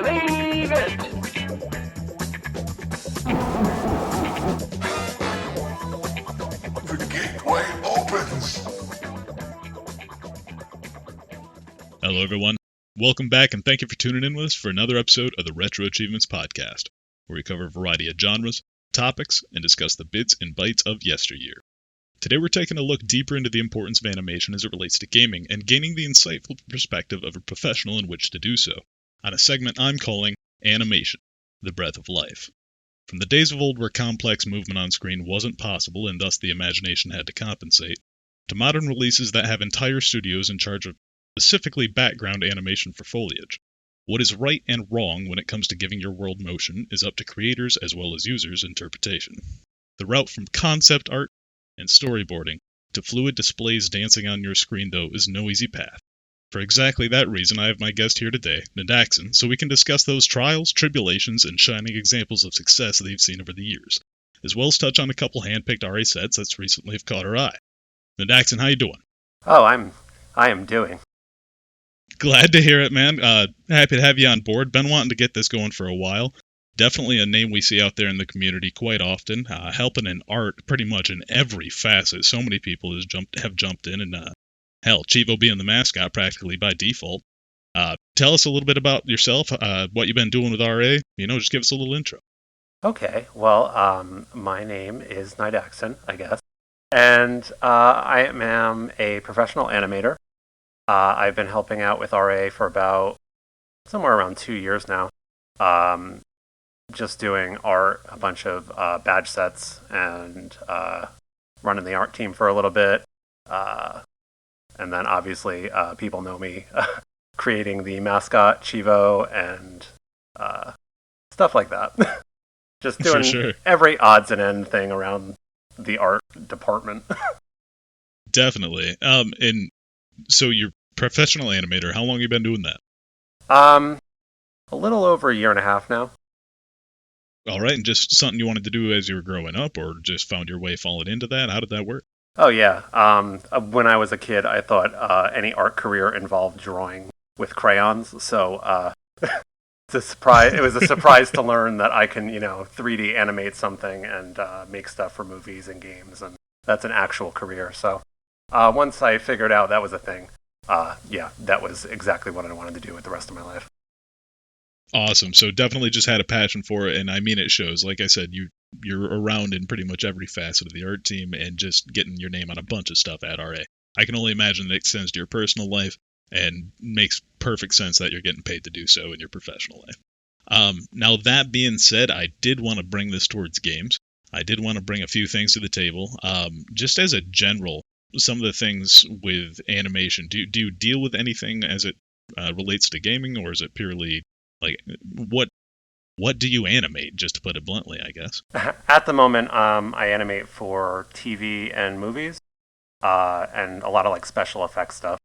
believe it. The gateway opens. Hello, everyone. Welcome back, and thank you for tuning in with us for another episode of the Retro Achievements Podcast, where we cover a variety of genres, topics, and discuss the bits and bytes of yesteryear. Today, we're taking a look deeper into the importance of animation as it relates to gaming, and gaining the insightful perspective of a professional in which to do so, on a segment I'm calling Animation, the Breath of Life. From the days of old where complex movement on screen wasn't possible and thus the imagination had to compensate, to modern releases that have entire studios in charge of specifically background animation for foliage. What is right and wrong when it comes to giving your world motion is up to creators as well as users' interpretation. The route from concept art and storyboarding to fluid displays dancing on your screen, though, is no easy path. For exactly that reason, I have my guest here today, Nadaxon, so we can discuss those trials, tribulations, and shining examples of success they've seen over the years, as well as touch on a couple hand-picked RA sets that's recently have caught our eye. Nadaxon, how you doing? Oh, I am doing. Glad to hear it, man. Happy to have you on board. Been wanting to get this going for a while. Definitely a name we see out there in the community quite often, helping in art pretty much in every facet. So many people have jumped in, and hell, Chivo being the mascot practically by default. Tell us a little bit about yourself, what you've been doing with RA. Just give us a little intro. Okay, well, my name is Nidaxon, I guess, and I am a professional animator. I've been helping out with RA for about somewhere around 2 years now. Just doing art, a bunch of badge sets, and running the art team for a little bit. And then obviously people know me creating the mascot, Chivo, and stuff like that. Just doing every odds and end thing around the art department. Definitely. And so you're professional animator. How long have you been doing that? A little over a year and a half now. All right, and just something you wanted to do as you were growing up, or just found your way falling into that? How did that work? Oh yeah. When I was a kid, I thought any art career involved drawing with crayons. So it's a surprise. It was a surprise to learn that I can, 3D animate something and make stuff for movies and games, and that's an actual career. So once I figured out that was a thing, that was exactly what I wanted to do with the rest of my life. Awesome. So definitely just had a passion for it, and I mean it shows. Like I said, you're around in pretty much every facet of the art team and just getting your name on a bunch of stuff at RA. I can only imagine that extends to your personal life and makes perfect sense that you're getting paid to do so in your professional life. Now, that being said, I did want to bring this towards games. I did want to bring a few things to the table. Just as a general, some of the things with animation, do you deal with anything as it relates to gaming, or is it purely like what do you animate, just to put it bluntly, I guess? At the moment, I animate for TV and movies, and a lot of like special effects stuff.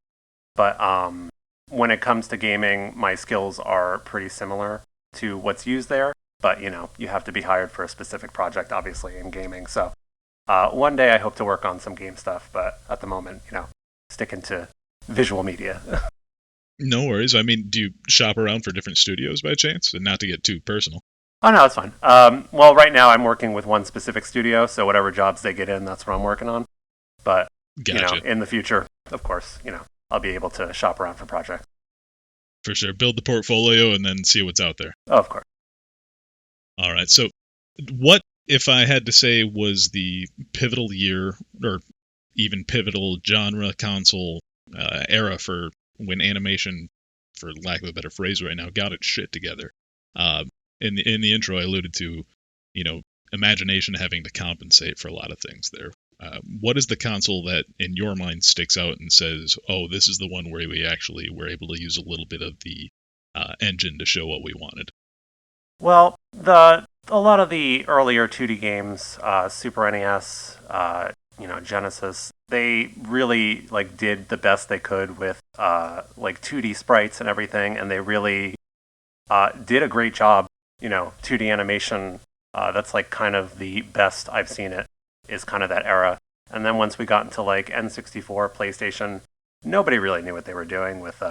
But when it comes to gaming, my skills are pretty similar to what's used there. But you have to be hired for a specific project, obviously, in gaming. So one day I hope to work on some game stuff, but at the moment, sticking to visual media. No worries. I mean, do you shop around for different studios by chance? And not to get too personal. Oh, no, it's fine. Well, right now I'm working with one specific studio, so whatever jobs they get in, that's what I'm working on. But, Gotcha. In the future, of course, I'll be able to shop around for projects. For sure. Build the portfolio and then see what's out there. Oh, of course. All right. So what, if I had to say, was the pivotal year or even pivotal genre console era for when animation, for lack of a better phrase right now, got its shit together? In the intro, I alluded to, imagination having to compensate for a lot of things there. What is the console that, in your mind, sticks out and says, oh, this is the one where we actually were able to use a little bit of the engine to show what we wanted? Well, a lot of the earlier 2D games, Super NES, Genesis, they really did the best they could with 2D sprites and everything, and they really did a great job. 2D animation, that's kind of the best I've seen it, is kind of that era. And then once we got into N64, PlayStation, nobody really knew what they were doing with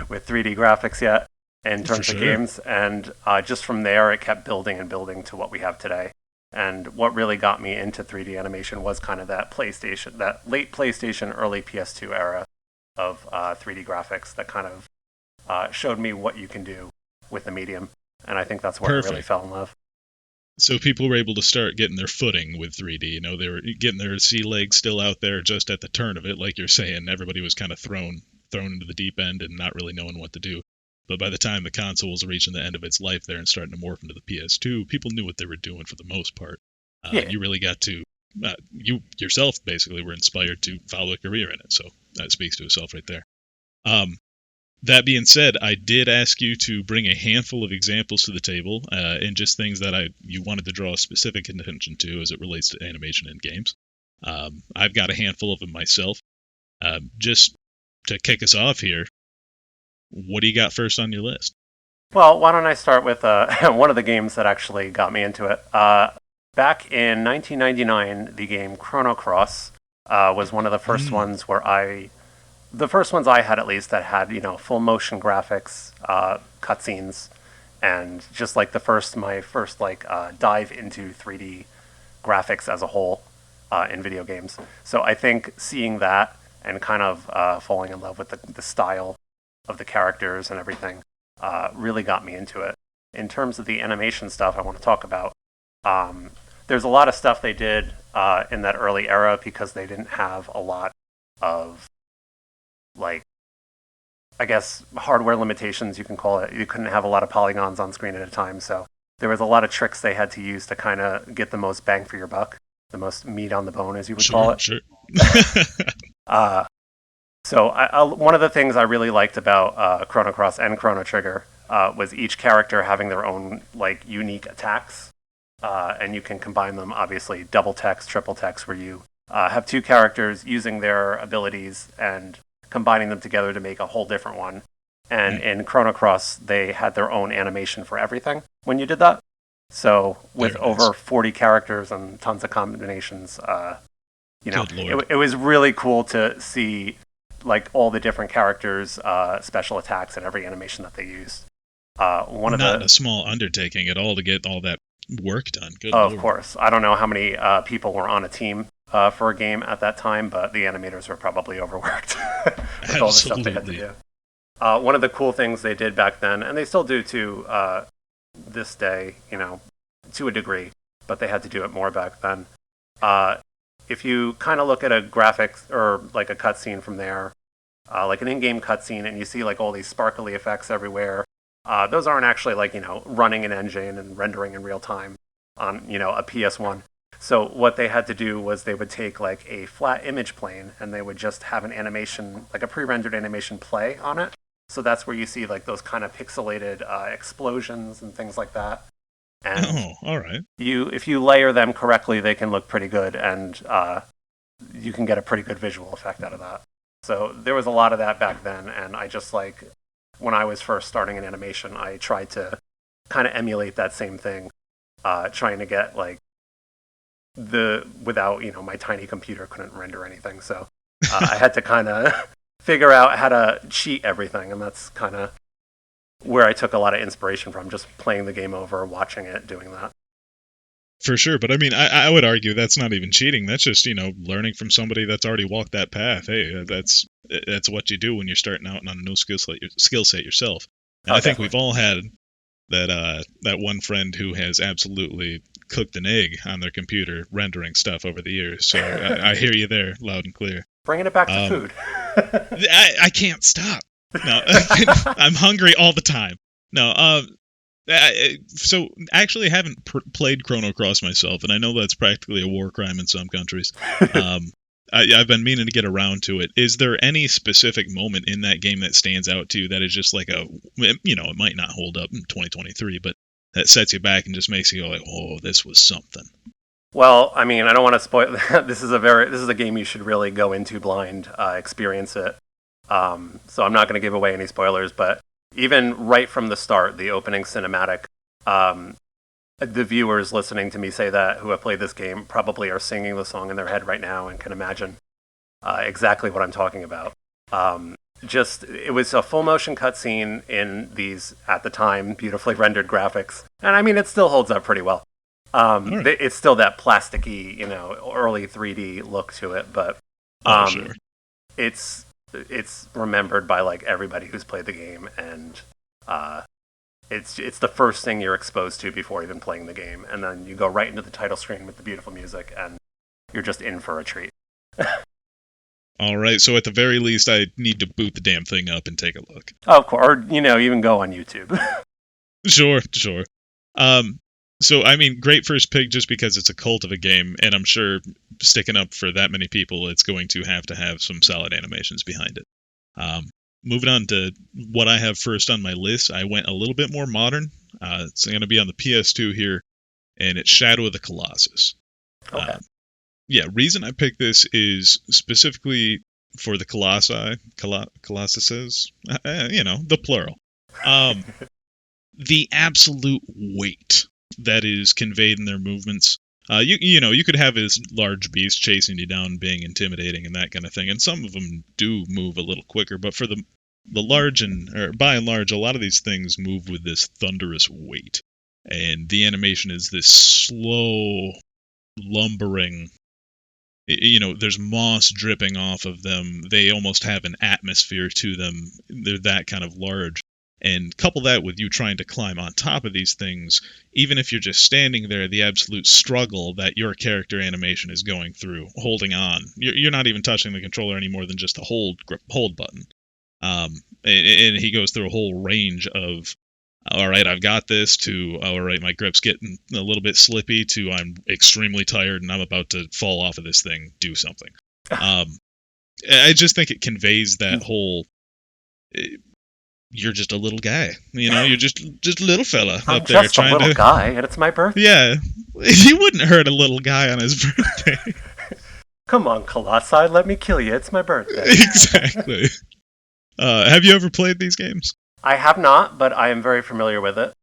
with 3D graphics yet. in For terms of sure. games. And just from there, it kept building and building to what we have today. And what really got me into 3D animation was kind of that late PlayStation, early PS2 era of 3D graphics that kind of showed me what you can do with the medium. And I think that's where I really Perfect. fell in love. So people were able to start getting their footing with 3D. You know, they were getting their sea legs still out there just at the turn of it, like you're saying. Everybody was kind of thrown into the deep end and not really knowing what to do. But by the time the console was reaching the end of its life there and starting to morph into the PS2, people knew what they were doing for the most part. Yeah. You really got to, you yourself basically were inspired to follow a career in it. So that speaks to itself right there. Um, that being said, I did ask you to bring a handful of examples to the table, and just things that you wanted to draw specific attention to as it relates to animation in games. I've got a handful of them myself. Just to kick us off here, what do you got first on your list? Well, why don't I start with one of the games that actually got me into it? Back in 1999, the game Chrono Cross was one of the first ones the first ones I had at least that had full motion graphics, cutscenes, and just like my first dive into 3D graphics as a whole in video games. So I think seeing that and kind of falling in love with the style of the characters and everything really got me into it. In terms of the animation stuff I want to talk about, there's a lot of stuff they did in that early era because they didn't have a lot of, like, I guess, hardware limitations, you can call it. You couldn't have a lot of polygons on screen at a time, so there was a lot of tricks they had to use to kind of get the most bang for your buck, the most meat on the bone, as you would call it. Sure. So one of the things I really liked about Chrono Cross and Chrono Trigger was each character having their own unique attacks, and you can combine them. Obviously, double text, triple text, where you have two characters using their abilities and combining them together to make a whole different one. And in Chrono Cross, they had their own animation for everything when you did that. So with over 40 characters and tons of combinations, it was really cool to see all the different characters' special attacks and every animation that they used. Not a small undertaking at all to get all that work done. Good Lord. Lord. Of course. I don't know how many people were on a team for a game at that time, but the animators were probably overworked with all the stuff they had to do. One of the cool things they did back then, and they still do to this day, to a degree, but they had to do it more back then. If you kind of look at a graphics or a cutscene from there, like an in-game cutscene, and you see all these sparkly effects everywhere, those aren't actually running an engine and rendering in real time on a PS1. So what they had to do was they would take a flat image plane and they would just have an animation, a pre-rendered animation play on it. So that's where you see those kind of pixelated explosions and things like that. And all right. If you layer them correctly, they can look pretty good, and you can get a pretty good visual effect out of that. So there was a lot of that back then, and I just when I was first starting in animation, I tried to kind of emulate that same thing, trying to get without my tiny computer couldn't render anything, so I had to kind of figure out how to cheat everything, and that's kind of where I took a lot of inspiration from, just playing the game over, watching it, doing that. For sure, but I mean, I would argue that's not even cheating. That's just learning from somebody that's already walked that path. Hey, that's what you do when you're starting out on a new skill set yourself. And I think we've all had that one friend who has absolutely cooked an egg on their computer rendering stuff over the years. So I hear you there, loud and clear. Bringing it back to food. I can't stop. No, I'm hungry all the time. No, so actually, I haven't played Chrono Cross myself, and I know that's practically a war crime in some countries. I've been meaning to get around to it. Is there any specific moment in that game that stands out to you that is just it might not hold up in 2023, but that sets you back and just makes you go oh, this was something? Well, I mean, I don't want to spoil. This is a game you should really go into blind, experience it. So I'm not going to give away any spoilers, but even right from the start, the opening cinematic, the viewers listening to me say that who have played this game probably are singing the song in their head right now and can imagine exactly what I'm talking about. it was a full motion cutscene in these, at the time, beautifully rendered graphics. And I mean, it still holds up pretty well. Right. It's still that plasticky, early 3D look to it, but Sure. it's remembered by like everybody who's played the game, and it's the first thing you're exposed to before even playing the game, and then you go right into the title screen with the beautiful music, and you're just in for a treat. All right, so at the very least, I need to boot the damn thing up and take a look. Oh, of course, or even go on YouTube. Sure. So, I mean, great first pick just because it's a cult of a game, and I'm sure sticking up for that many people, it's going to have some solid animations behind it. Moving on to what I have first on my list, I went a little bit more modern. It's going to be on the PS2 here, and it's Shadow of the Colossus. Okay. Reason I picked this is specifically for the Colossuses, the plural. The absolute weight that is conveyed in their movements. You could have this large beast chasing you down, being intimidating and that kind of thing, and some of them do move a little quicker, but for the by and large, a lot of these things move with this thunderous weight, and the animation is this slow, lumbering. There's moss dripping off of them. They almost have an atmosphere to them. They're that kind of large. And couple that with you trying to climb on top of these things, even if you're just standing there, the absolute struggle that your character animation is going through, holding on. You're not even touching the controller any more than just the hold button. And he goes through a whole range of, all right, I've got this, to, all right, my grip's getting a little bit slippy, to I'm extremely tired and I'm about to fall off of this thing, do something. I just think it conveys that whole... You're just a little guy, you're just a little fella I'm up there just trying a little to... guy, and it's my birthday. Yeah, you wouldn't hurt a little guy on his birthday. Come on, Colossi, let me kill you. It's my birthday. Exactly. Have you ever played these games? I have not, but I am very familiar with it.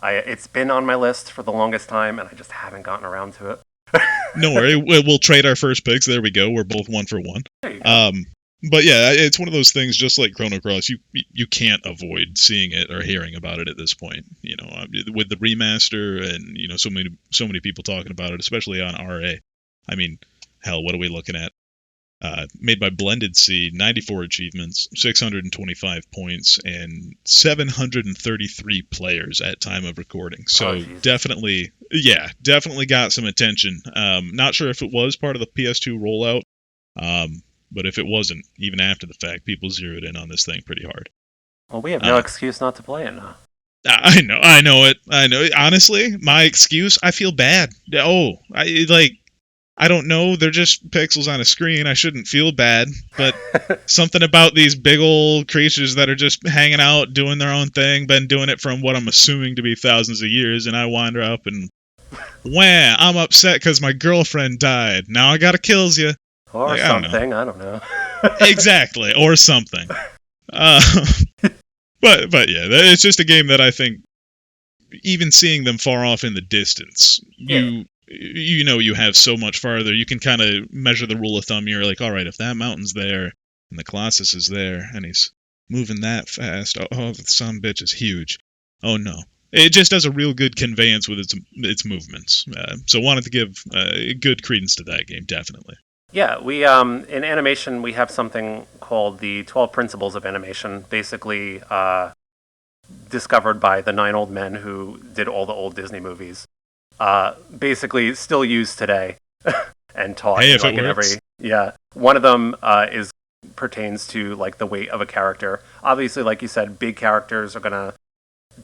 It's been on my list for the longest time, and I just haven't gotten around to it. No worry, we'll trade our first picks. There we go. We're both 1 for 1. There you go. But yeah, it's one of those things, just like Chrono Cross, you can't avoid seeing it or hearing about it at this point. With the remaster and so many people talking about it, especially on RA. I mean, hell, what are we looking at? Made by Blended Sea, 94 achievements, 625 points, and 733 players at time of recording. So definitely got some attention. Not sure if it was part of the PS2 rollout. But if it wasn't, even after the fact, people zeroed in on this thing pretty hard. Well, we have no excuse not to play it now. I know it. Honestly, my excuse, I feel bad. I don't know. They're just pixels on a screen. I shouldn't feel bad. But something about these big old creatures that are just hanging out, doing their own thing, been doing it from what I'm assuming to be thousands of years, and I wander up and, wham, I'm upset because my girlfriend died. Now I gotta kills you. Or something, I don't know. Exactly, or something. But yeah, it's just a game that I think, even seeing them far off in the distance, you have so much farther. You can kind of measure the rule of thumb. You're like, all right, if that mountain's there, and the Colossus is there, and he's moving that fast, oh, the son bitch is huge. Oh no. It just does a real good conveyance with its movements. So wanted to give good credence to that game, definitely. Yeah, we in animation we have something called the 12 Principles of Animation, basically discovered by the 9 old men who did all the old Disney movies. Basically still used today and taught in every one of them pertains to like the weight of a character. Obviously, like you said, big characters are going to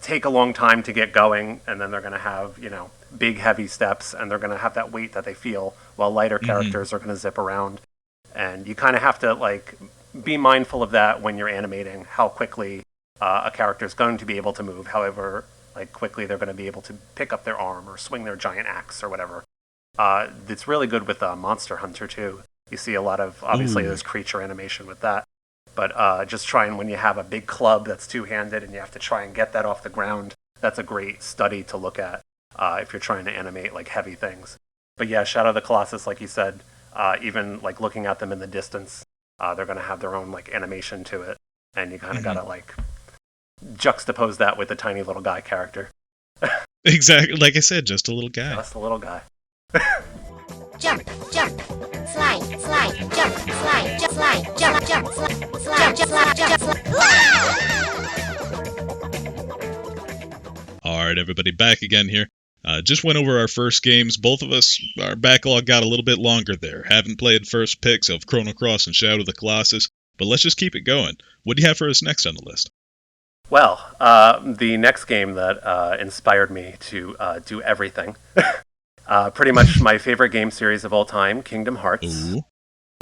take a long time to get going, and then they're going to have, big heavy steps, and they're going to have that weight that they feel, while lighter characters are going to zip around. And you kind of have to like be mindful of that when you're animating, how quickly a character is going to be able to move, however like quickly they're going to be able to pick up their arm or swing their giant axe or whatever. It's really good with Monster Hunter too. You see a lot of, obviously there's creature animation with that, but just trying when you have a big club that's two-handed and you have to try and get that off the ground, that's a great study to look at if you're trying to animate like heavy things. But yeah, Shadow of the Colossus, like you said, even like looking at them in the distance, they're going to have their own like animation to it, and you kind of gotta like juxtapose that with the tiny little guy character. Exactly, like I said, just a little guy. Just a little guy. Jump, jump, slide, slide, jump, slide, jump, slide, jump, jump, slide, slide, jump, slide. All right, everybody, back again here. Just went over our first games. Both of us, our backlog got a little bit longer there. Haven't played first picks of Chrono Cross and Shadow of the Colossus, but let's just keep it going. What do you have for us next on the list? Well, the next game that inspired me to do everything, pretty much my favorite game series of all time, Kingdom Hearts. Ooh.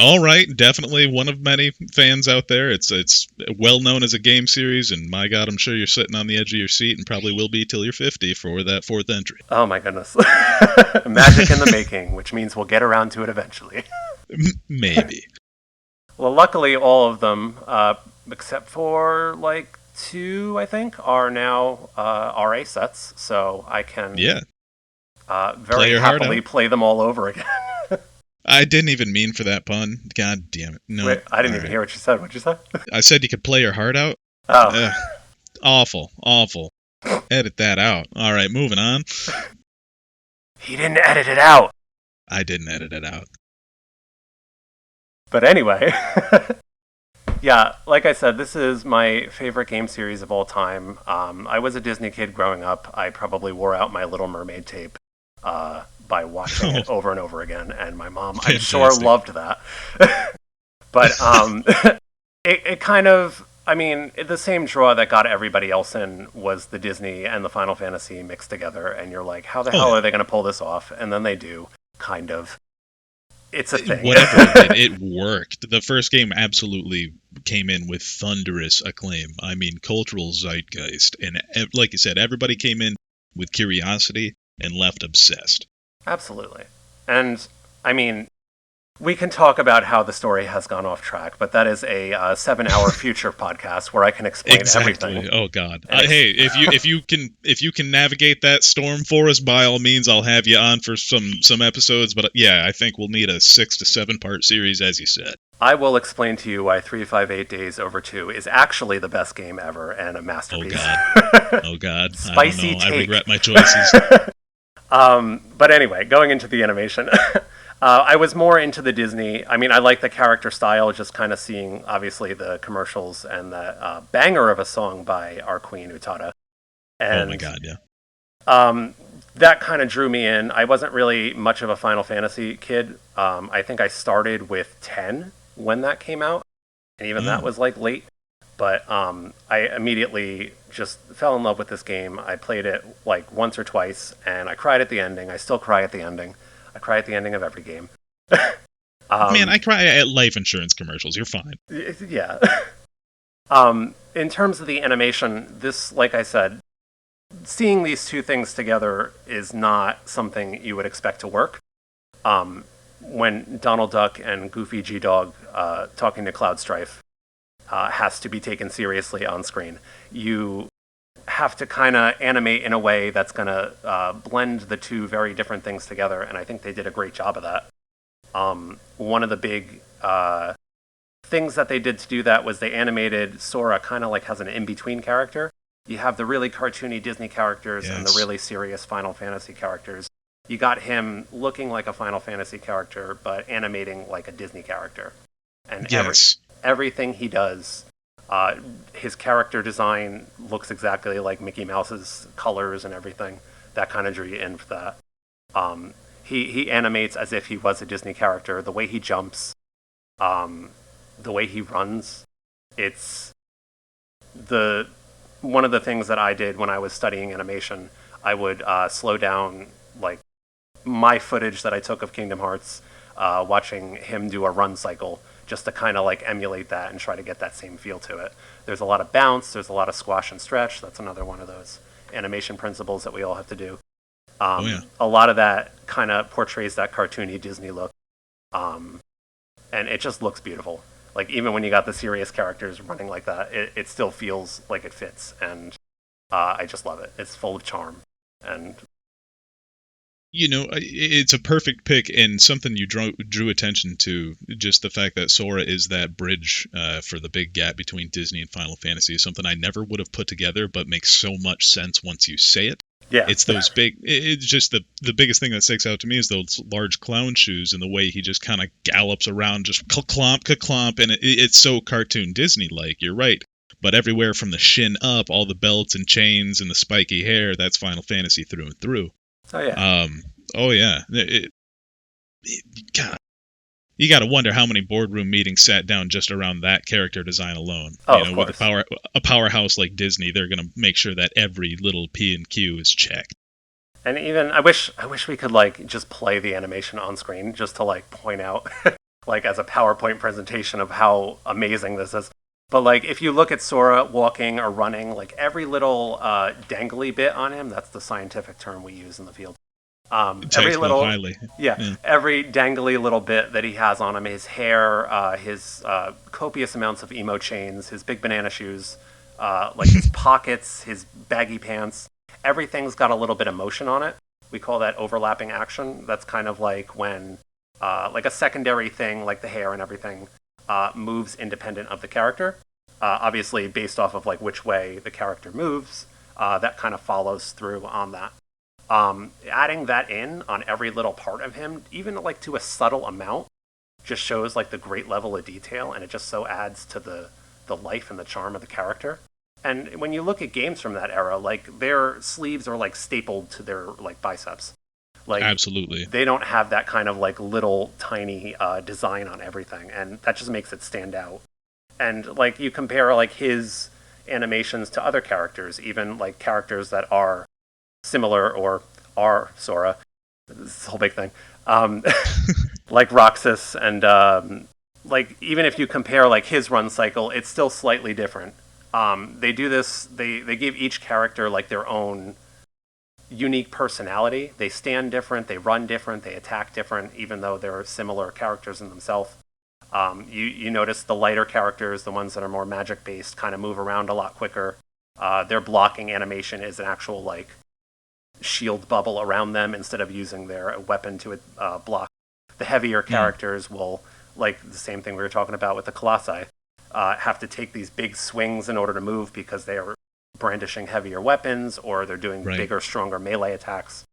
All right, definitely one of many fans out there. It's well known as a game series, and my God, I'm sure you're sitting on the edge of your seat and probably will be till you're 50 for that fourth entry. Oh my goodness. Magic in the making, which means we'll get around to it eventually. Maybe. Well, luckily all of them, except for like 2, I think, are now RA sets, so I can very happily play them all over again. I didn't even mean for that pun. God damn it. No. Wait, I didn't even hear what you said. What'd you say? I said you could play your heart out. Oh. Awful. Edit that out. All right, moving on. He didn't edit it out. I didn't edit it out. But anyway, yeah, like I said, this is my favorite game series of all time. I was a Disney kid growing up. I probably wore out my Little Mermaid tape by watching it over and over again, and my mom, I'm sure, loved that. But it kind of, I mean, the same draw that got everybody else in was the Disney and the Final Fantasy mixed together, and you're like, how the hell are they going to pull this off? And then they do, kind of. It's a thing. Whatever it did, it worked. The first game absolutely came in with thunderous acclaim. I mean, cultural zeitgeist. And like you said, everybody came in with curiosity and left obsessed. Absolutely. And, I mean, we can talk about how the story has gone off track, but that is a 7-hour future podcast where I can explain everything. Oh God! Hey, if you can navigate that storm for us, by all means, I'll have you on for some episodes. But yeah, I think we'll need a 6 to 7 part series, as you said. I will explain to you why 358 Days Over 2 is actually the best game ever and a masterpiece. Oh God! Spicy I don't know. take. I regret my choices. But anyway, going into the animation. I was more into the Disney. I mean, I like the character style, just kind of seeing, obviously, the commercials and the banger of a song by our queen, Utada. And, oh my God, yeah. That kind of drew me in. I wasn't really much of a Final Fantasy kid. I think I started with 10 when that came out, and even that was like late. But I immediately just fell in love with this game. I played it like once or twice, and I cried at the ending. I still cry at the ending. I cry at the ending of every game. Man, I cry at life insurance commercials. You're fine. Yeah. In terms of the animation, this, like I said, seeing these two things together is not something you would expect to work. When Donald Duck and Goofy G-Dog talking to Cloud Strife has to be taken seriously on screen, you have to kind of animate in a way that's going to blend the two very different things together, and I think they did a great job of that. One of the big things that they did to do that was they animated Sora kind of like as an in-between character. You have the really cartoony Disney characters and the really serious Final Fantasy characters. You got him looking like a Final Fantasy character, but animating like a Disney character. And everything he does, his character design looks exactly like Mickey Mouse's colors and everything. That kind of drew you in for that. He animates as if he was a Disney character. The way he jumps, the way he runs, it's one of the things that I did when I was studying animation. I would slow down like my footage that I took of Kingdom Hearts, watching him do a run cycle, just to kind of like emulate that and try to get that same feel to it. There's a lot of bounce, there's a lot of squash and stretch. That's another one of those animation principles that we all have to do. A lot of that kind of portrays that cartoony Disney look. And it just looks beautiful. Like, even when you got the serious characters running like that, it still feels like it fits. And I just love it. It's full of charm. And it's a perfect pick, and something you drew attention to, just the fact that Sora is that bridge for the big gap between Disney and Final Fantasy is something I never would have put together, but makes so much sense once you say it. Yeah. It's those it's just the biggest thing that sticks out to me is those large clown shoes and the way he just kind of gallops around, just clomp, clomp, and it's so cartoon Disney-like, you're right. But everywhere from the shin up, all the belts and chains and the spiky hair, that's Final Fantasy through and through. Oh, yeah. Oh, yeah. God, you got to wonder how many boardroom meetings sat down just around that character design alone. Oh, you know, with a powerhouse like Disney, they're going to make sure that every little P and Q is checked. And even I wish we could like just play the animation on screen just to like point out like as a PowerPoint presentation of how amazing this is. But like if you look at Sora walking or running, like every little dangly bit on him, that's the scientific term we use in the field. Every little highly. Yeah, every dangly little bit that he has on him, his hair, his copious amounts of emo chains, his big banana shoes, like his pockets, his baggy pants, everything's got a little bit of motion on it. We call that overlapping action. That's kind of like when like a secondary thing, like the hair and everything, moves independent of the character. Obviously, based off of like which way the character moves, that kind of follows through on that. Adding that in on every little part of him, even like to a subtle amount, just shows like the great level of detail, and it just so adds to the life and the charm of the character. And when you look at games from that era, like their sleeves are like stapled to their like biceps. Like absolutely, they don't have that kind of like little tiny design on everything, and that just makes it stand out. And like you compare like his animations to other characters, even like characters that are similar or are Sora, this whole big thing, like Roxas, and like even if you compare like his run cycle, it's still slightly different. They do this, they give each character like their own unique personality. They stand different, they run different, they attack different, even though they're similar characters in themselves. You notice the lighter characters, the ones that are more magic based, kind of move around a lot quicker. Their blocking animation is an actual like shield bubble around them instead of using their weapon to block. The heavier characters will, like the same thing we were talking about with the Colossi, have to take these big swings in order to move because they are brandishing heavier weapons or they're doing bigger, stronger melee attacks.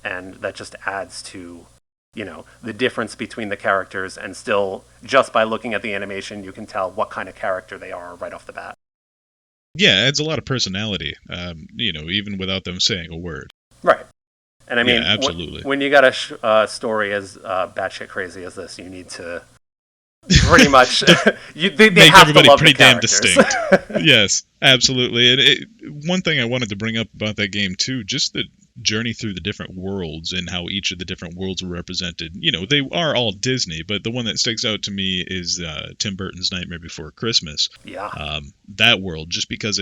And that just adds to, the difference between the characters, and still, just by looking at the animation, you can tell what kind of character they are right off the bat. Yeah, it adds a lot of personality, even without them saying a word. Right. And I mean, absolutely. When you got a story as batshit crazy as this, you need to pretty much they make have everybody to love pretty the damn characters. distinct. Yes, absolutely. And one thing I wanted to bring up about that game too, just the journey through the different worlds and how each of the different worlds were represented. They are all Disney, but the one that sticks out to me is Tim Burton's Nightmare Before Christmas. Yeah. That world, just because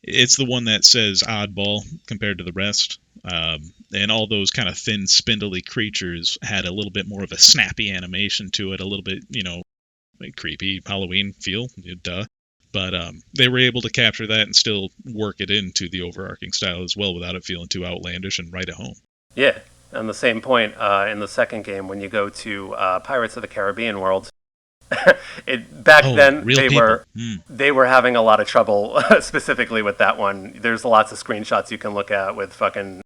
it's the one that says oddball compared to the rest. And all those kind of thin, spindly creatures had a little bit more of a snappy animation to it, a little bit, like creepy Halloween feel, duh. But they were able to capture that and still work it into the overarching style as well without it feeling too outlandish and right at home. Yeah. On the same point, in the second game, when you go to Pirates of the Caribbean world, then they were having a lot of trouble specifically with that one. There's lots of screenshots you can look at with fucking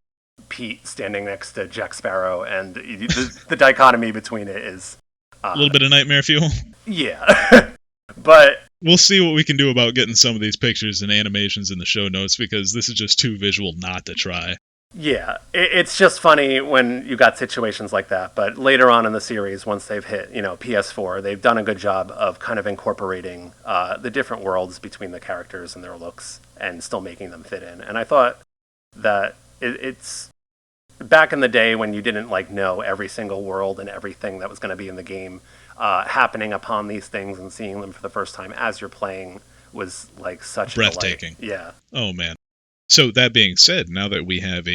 Pete standing next to Jack Sparrow, and the dichotomy between it is a little bit of nightmare fuel. Yeah. But we'll see what we can do about getting some of these pictures and animations in the show notes, because this is just too visual not to try. Yeah, it's just funny when you got situations like that. But later on in the series, once they've hit, PS4, they've done a good job of kind of incorporating the different worlds between the characters and their looks and still making them fit in. And I thought that it's back in the day when you didn't know every single world and everything that was going to be in the game, happening upon these things and seeing them for the first time as you're playing was like such breathtaking. A delight. Yeah. Oh man. So that being said, now that we have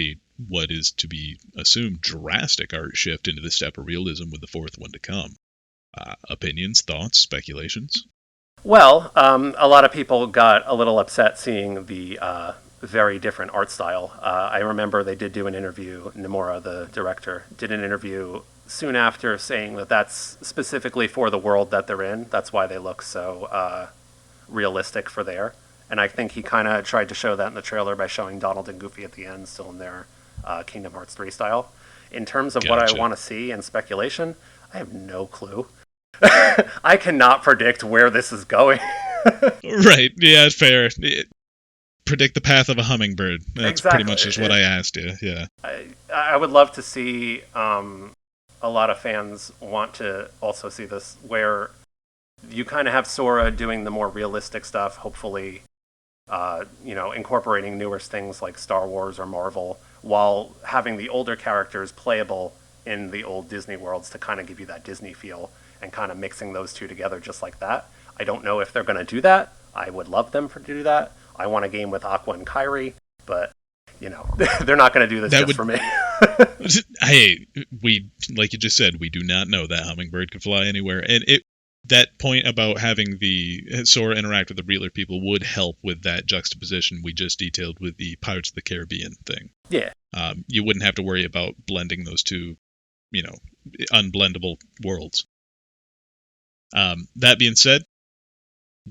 what is to be assumed drastic art shift into the step of realism with the fourth one to come, opinions, thoughts, speculations? Well, a lot of people got a little upset seeing the very different art style. I remember they did do an interview, Nomura, the director, did an interview soon after saying that that's specifically for the world that they're in. That's why they look so realistic for there. And I think he kind of tried to show that in the trailer by showing Donald and Goofy at the end, still in their Kingdom Hearts 3 style. In terms of what I want to see and speculation, I have no clue. I cannot predict where this is going. Right, yeah, fair. Predict the path of a hummingbird. That's pretty much just what I asked you, yeah. I would love to see a lot of fans want to also see this, where you kind of have Sora doing the more realistic stuff, hopefully, incorporating newer things like Star Wars or Marvel, while having the older characters playable in the old Disney worlds to kind of give you that Disney feel, and kind of mixing those two together just like that. I don't know if they're going to do that. I would love them to do that. I want a game with Aqua and Kairi, but, they're not going to do this for me. Hey, like you just said, we do not know that hummingbird can fly anywhere. And that point about having the Sora interact with the realer people would help with that juxtaposition we just detailed with the Pirates of the Caribbean thing. Yeah. You wouldn't have to worry about blending those two, unblendable worlds. That being said,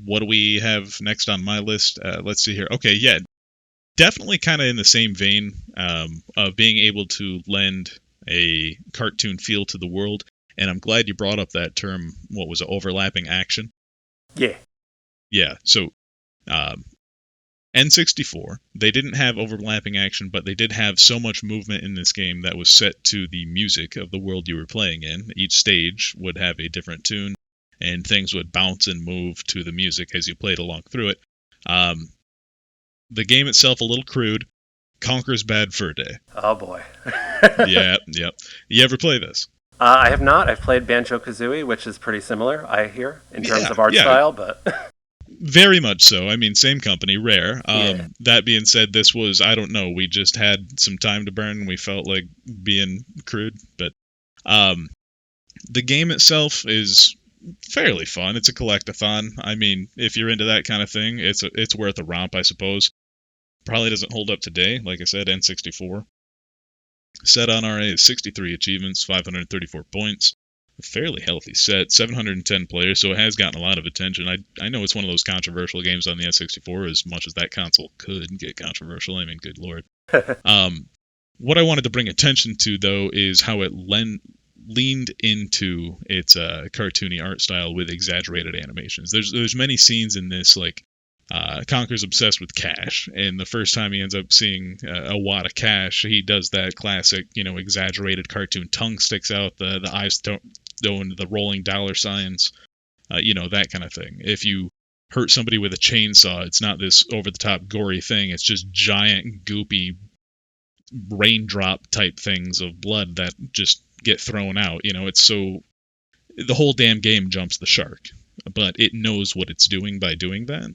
what do we have next on my list? Let's see here. Okay, yeah. Definitely kind of in the same vein of being able to lend a cartoon feel to the world. And I'm glad you brought up that term, what was it, overlapping action? Yeah. Yeah, so N64, they didn't have overlapping action, but they did have so much movement in this game that was set to the music of the world you were playing in. Each stage would have a different tune, and things would bounce and move to the music as you played along through it. The game itself, a little crude. Conker's Bad Fur Day. Oh, boy. Yeah. You ever play this? I have not. I've played Banjo-Kazooie, which is pretty similar, I hear, in terms of art style, but... Very much so. I mean, same company, Rare. Yeah. That being said, this was, I don't know, we just had some time to burn and we felt like being crude. But the game itself is fairly fun. It's a collectathon. I mean, if you're into that kind of thing, it's worth a romp, I suppose. Probably doesn't hold up today. Like I said, N64. Set on RA is 63 achievements, 534 points. A fairly healthy set, 710 players, so it has gotten a lot of attention. I know it's one of those controversial games on the N64, as much as that console could get controversial. I mean, good lord. What I wanted to bring attention to, though, is how it leaned into its cartoony art style with exaggerated animations. There's many scenes in this, like, Conker's obsessed with cash, and the first time he ends up seeing a wad of cash, he does that classic, exaggerated cartoon tongue sticks out, the eyes don't go into the rolling dollar signs, that kind of thing. If you hurt somebody with a chainsaw, it's not this over-the-top gory thing, it's just giant, goopy, raindrop type things of blood that just get thrown out. It's so... The whole damn game jumps the shark, but it knows what it's doing by doing that.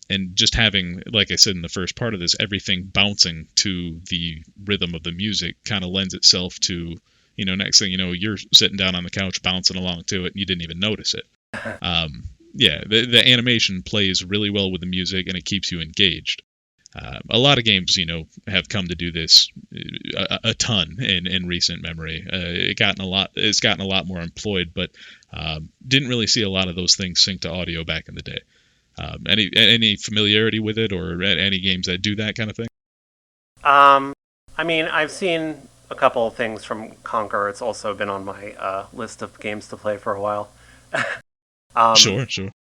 And just having, like I said in the first part of this, everything bouncing to the rhythm of the music kind of lends itself to, next thing you know, you're sitting down on the couch bouncing along to it and you didn't even notice it. Yeah, the animation plays really well with the music and it keeps you engaged. A lot of games, have come to do this a ton in recent memory. It's gotten a lot more employed, but didn't really see a lot of those things sync to audio back in the day. Any familiarity with it, or any games that do that kind of thing? I mean, I've seen a couple of things from Conker. It's also been on my list of games to play for a while. Sure.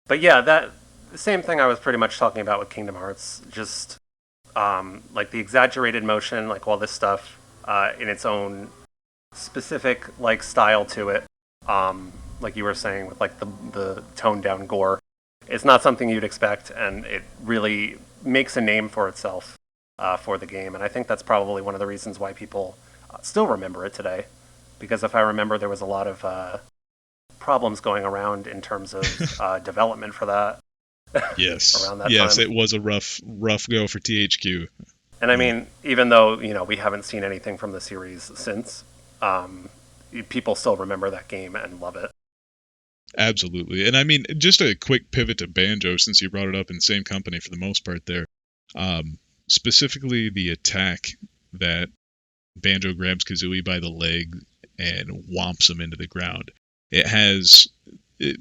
But yeah, the same thing I was pretty much talking about with Kingdom Hearts. Just like the exaggerated motion, like all this stuff in its own specific like style to it. Like you were saying with like the toned down gore. It's not something you'd expect, and it really makes a name for itself for the game. And I think that's probably one of the reasons why people still remember it today. Because if I remember, there was a lot of problems going around in terms of development for that. Yes. Around that yes, time. It was a rough go for THQ. And I mean, even though we haven't seen anything from the series since, people still remember that game and love it. Absolutely. And I mean, just a quick pivot to Banjo, since you brought it up in the same company for the most part there. Specifically the attack that Banjo grabs Kazooie by the leg and whomps him into the ground. It has...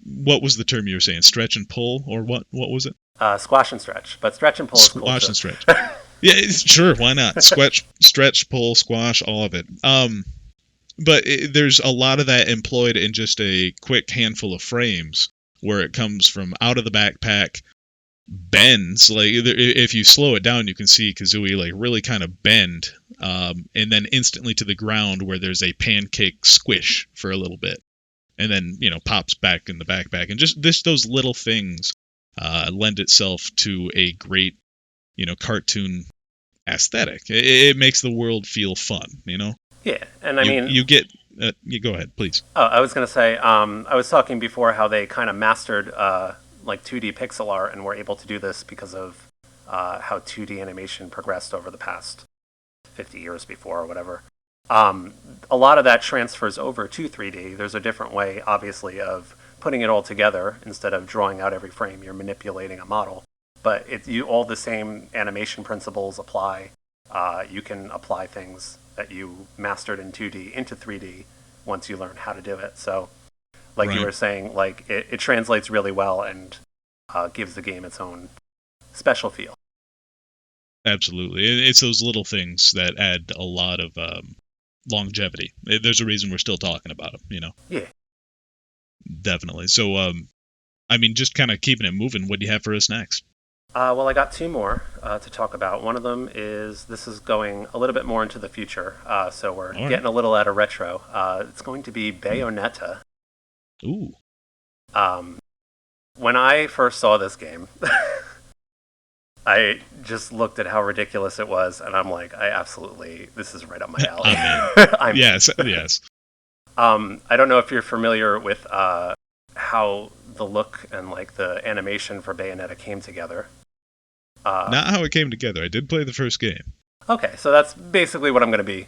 what was the term you were saying? Stretch and pull? Or what was it? Squash and stretch. But stretch and pull is cool, Squash too. and stretch. Yeah, sure, why not? Stretch, pull, squash, all of it. But there's a lot of that employed in just a quick handful of frames where it comes from out of the backpack, bends. Like, if you slow it down, you can see Kazooie like really kind of bend, and then instantly to the ground where there's a pancake squish for a little bit, and then pops back in the backpack, and just those little things lend itself to a great cartoon aesthetic. It makes the world feel fun. Yeah, and I mean... You get... you go ahead, please. Oh, I was going to say, I was talking before how they kind of mastered like 2D pixel art and were able to do this because of how 2D animation progressed over the past 50 years before or whatever. A lot of that transfers over to 3D. There's a different way, obviously, of putting it all together. Instead of drawing out every frame, you're manipulating a model. But all the same animation principles apply. You can apply things that you mastered in 2D into 3D once you learn how to do it. So, like Right. you were saying, like it translates really well and gives the game its own special feel. Absolutely. It's those little things that add a lot of longevity. There's a reason we're still talking about them, Yeah. Definitely. So, I mean, just kind of keeping it moving, what do you have for us next? Well, I got two more to talk about. One of them this is going a little bit more into the future, so we're All right. getting a little out of retro. It's going to be Bayonetta. Ooh. When I first saw this game, I just looked at how ridiculous it was, and I'm like, this is right up my alley. I'm Yes. I don't know if you're familiar with how the look and like the animation for Bayonetta came together. Not how it came together. I did play the first game. Okay, so that's basically what I'm going to be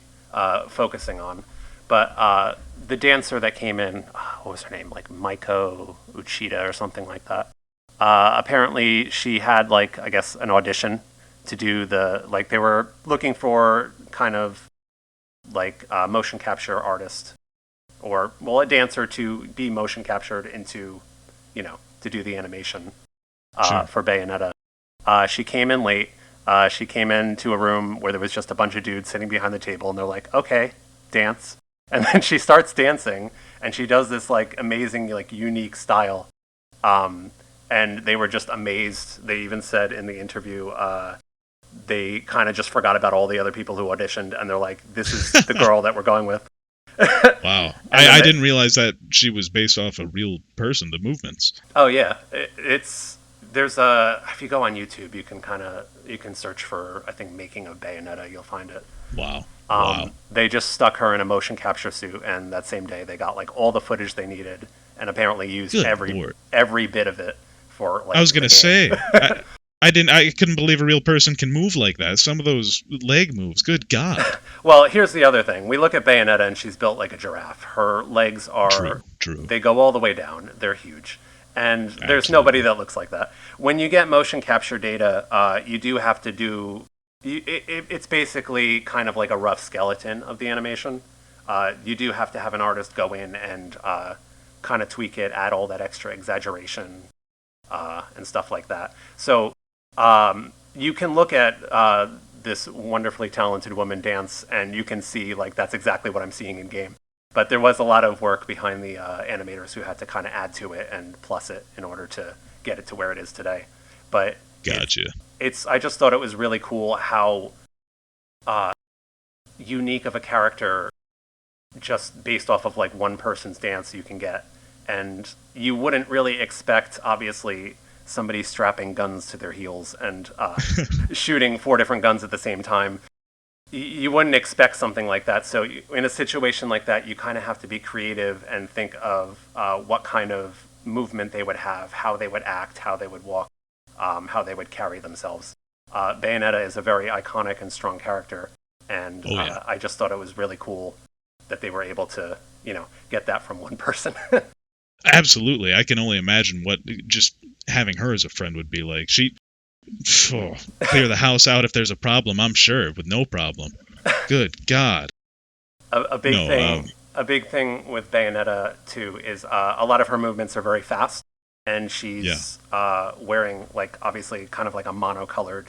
focusing on. But the dancer that came in, what was her name? Like Maiko Uchida or something like that. Apparently she had like, I guess, an audition to do they were looking for kind of like a motion capture artist or, well, a dancer to be motion captured into, to do the animation Sure. for Bayonetta. She came in late. She came into a room where there was just a bunch of dudes sitting behind the table, and they're like, okay, dance. And then she starts dancing, and she does this like amazing, like unique style. And they were just amazed. They even said in the interview, they kind of just forgot about all the other people who auditioned, and they're like, this is the girl that we're going with. Wow. I didn't realize that she was based off a real person, the movements. Oh yeah, if you go on YouTube, you can search for, I think, making of Bayonetta, you'll find it. Wow. Wow. They just stuck her in a motion capture suit, and that same day they got like all the footage they needed, and apparently used Good every Lord. bit of it for like. I was going to say, I couldn't believe a real person can move like that. Some of those leg moves, good God. Well, here's the other thing. We look at Bayonetta, and she's built like a giraffe. Her legs are True. They go all the way down. They're huge. And there's Absolutely. nobody that looks like that. When you get motion capture data, you do have to do... it's basically kind of like a rough skeleton of the animation. You do have to have an artist go in and kind of tweak it, add all that extra exaggeration and stuff like that. So you can look at this wonderfully talented woman dance, and you can see like that's exactly what I'm seeing in game. But there was a lot of work behind the animators who had to kind of add to it and plus it in order to get it to where it is today. But Gotcha. I just thought it was really cool how unique of a character just based off of like one person's dance you can get. And you wouldn't really expect, obviously, somebody strapping guns to their heels and shooting 4 different guns at the same time. You wouldn't expect something like that. So in a situation like that, you kind of have to be creative and think of what kind of movement they would have, how they would act, how they would walk, how they would carry themselves. Bayonetta is a very iconic and strong character, and I just thought it was really cool that they were able to, get that from one person. Absolutely. I can only imagine what just having her as a friend would be like. Clear the house out if there's a problem, I'm sure, with no problem. Good God. A big thing with Bayonetta too is a lot of her movements are very fast, and she's wearing like obviously kind of like a monocolored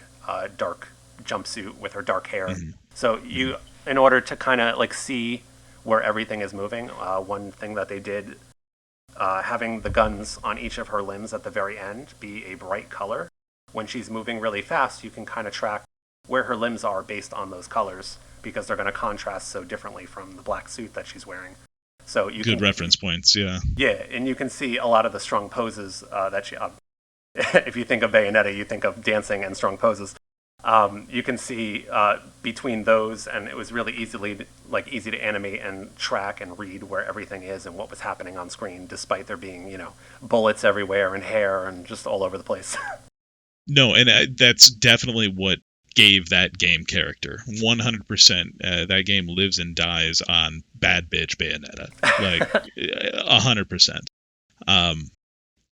dark jumpsuit with her dark hair. Mm-hmm. So you, in order to kind of like see where everything is moving, one thing that they did, having the guns on each of her limbs at the very end be a bright color. When she's moving really fast, you can kind of track where her limbs are based on those colors, because they're going to contrast so differently from the black suit that she's wearing. So you Good reference points, yeah. Yeah, and you can see a lot of the strong poses that she. If you think of Bayonetta, you think of dancing and strong poses. You can see between those, and it was really easy to animate and track and read where everything is and what was happening on screen, despite there being bullets everywhere and hair and just all over the place. No, and that's definitely what gave that game character. 100%. That game lives and dies on bad bitch Bayonetta. Like 100%.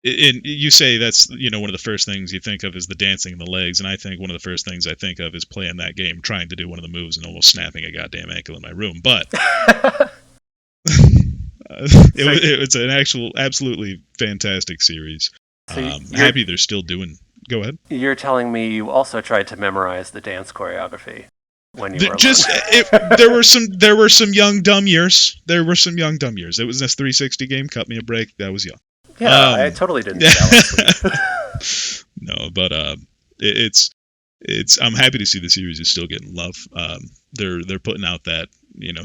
And you say that's one of the first things you think of is the dancing and the legs, and I think one of the first things I think of is playing that game, trying to do one of the moves and almost snapping a goddamn ankle in my room. But it's an absolutely fantastic series. So happy they're still doing. Go ahead. You're telling me you also tried to memorize the dance choreography when you were there were some young dumb years. There were some young dumb years. It was this 360 game. Cut me a break. That was young. Yeah, I totally didn't do that last week. No, but it's. I'm happy to see the series is still getting love. They're putting out that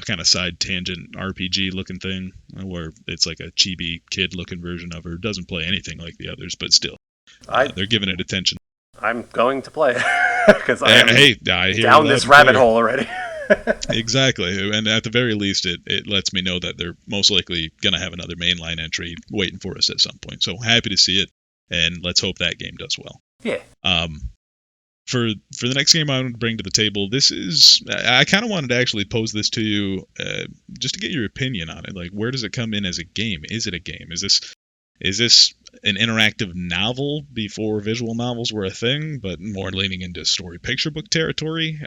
kind of side tangent RPG looking thing where it's like a chibi kid looking version of her. It doesn't play anything like the others, but still, they're giving it attention. I'm going to play because I hear down this rabbit hole already. Exactly, and at the very least, it lets me know that they're most likely going to have another mainline entry waiting for us at some point. So happy to see it, and let's hope that game does well. Yeah. For the next game I want to bring to the table, I kind of wanted to actually pose this to you just to get your opinion on it. Like, where does it come in as a game? Is it a game? Is this an interactive novel before visual novels were a thing, but more leaning into story picture book territory?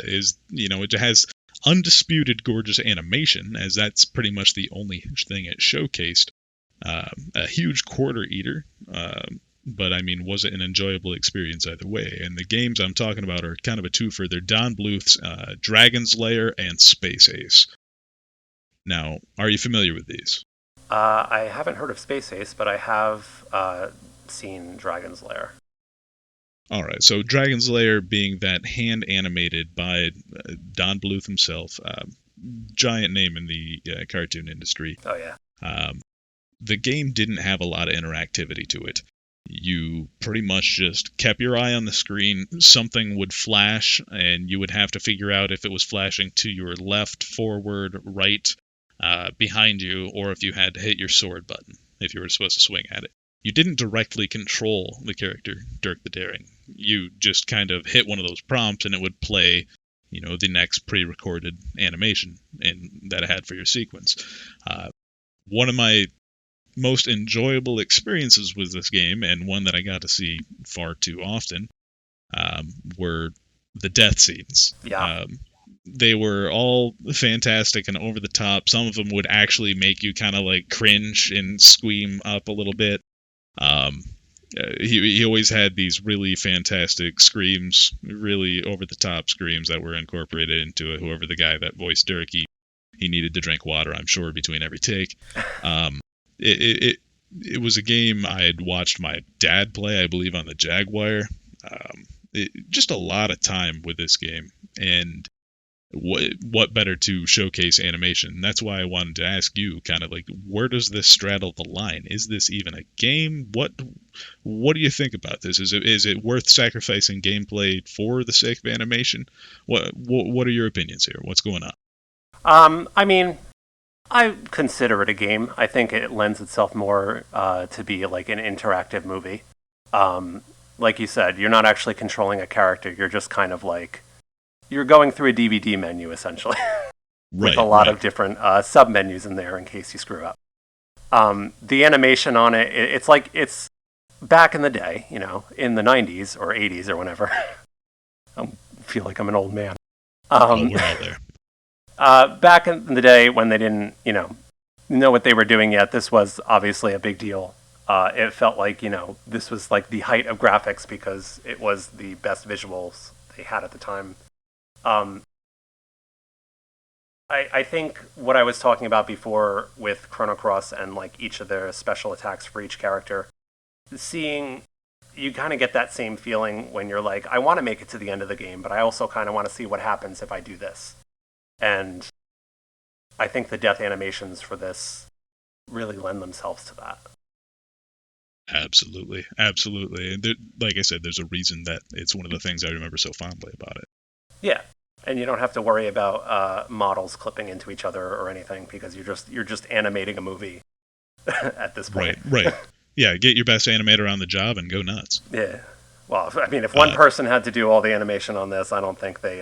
It has undisputed gorgeous animation, as that's pretty much the only thing it showcased. A huge quarter eater. But I mean, was it an enjoyable experience either way? And the games I'm talking about are kind of a twofer. They're Don Bluth's Dragon's Lair and Space Ace. Now, are you familiar with these? I haven't heard of Space Ace, but I have seen Dragon's Lair. All right, so Dragon's Lair being that hand animated by Don Bluth himself, giant name in the cartoon industry. Oh yeah. The game didn't have a lot of interactivity to it. You pretty much just kept your eye on the screen, something would flash, and you would have to figure out if it was flashing to your left, forward, right, behind you, or if you had to hit your sword button, if you were supposed to swing at it. You didn't directly control the character, Dirk the Daring. You just kind of hit one of those prompts, and it would play, the next pre-recorded animation that it had for your sequence. One of my most enjoyable experiences with this game, and one that I got to see far too often, were the death scenes. Yeah. They were all fantastic and over the top. Some of them would actually make you kind of like cringe and squeam up a little bit. He always had these really fantastic screams, really over the top screams that were incorporated into it. Whoever the guy that voiced Dirk, he needed to drink water, I'm sure, between every take. It was a game I had watched my dad play, I believe, on the Jaguar. Just a lot of time with this game, and what better to showcase animation? That's why I wanted to ask you, kind of like, where does this straddle the line? Is this even a game? What do you think about this? Is it worth sacrificing gameplay for the sake of animation? What are your opinions here? What's going on? I mean, I consider it a game. I think it lends itself more to be like an interactive movie. Like you said, you're not actually controlling a character. You're just kind of like, you're going through a DVD menu, essentially. With a lot of different sub-menus in there in case you screw up. The animation on it's back in the day, in the 90s or 80s or whenever, I feel like I'm an old man. We're all there. Back in the day when they didn't, know what they were doing yet, this was obviously a big deal. It felt like, this was like the height of graphics because it was the best visuals they had at the time. I think what I was talking about before with Chrono Cross and like each of their special attacks for each character, you kind of get that same feeling when you're like, I want to make it to the end of the game, but I also kind of want to see what happens if I do this. And I think the death animations for this really lend themselves to that. Absolutely. And like I said, there's a reason that it's one of the things I remember so fondly about it. Yeah. And you don't have to worry about models clipping into each other or anything because you're just animating a movie at this point. Right. Yeah, get your best animator on the job and go nuts. Yeah. Well, I mean, if one person had to do all the animation on this, I don't think they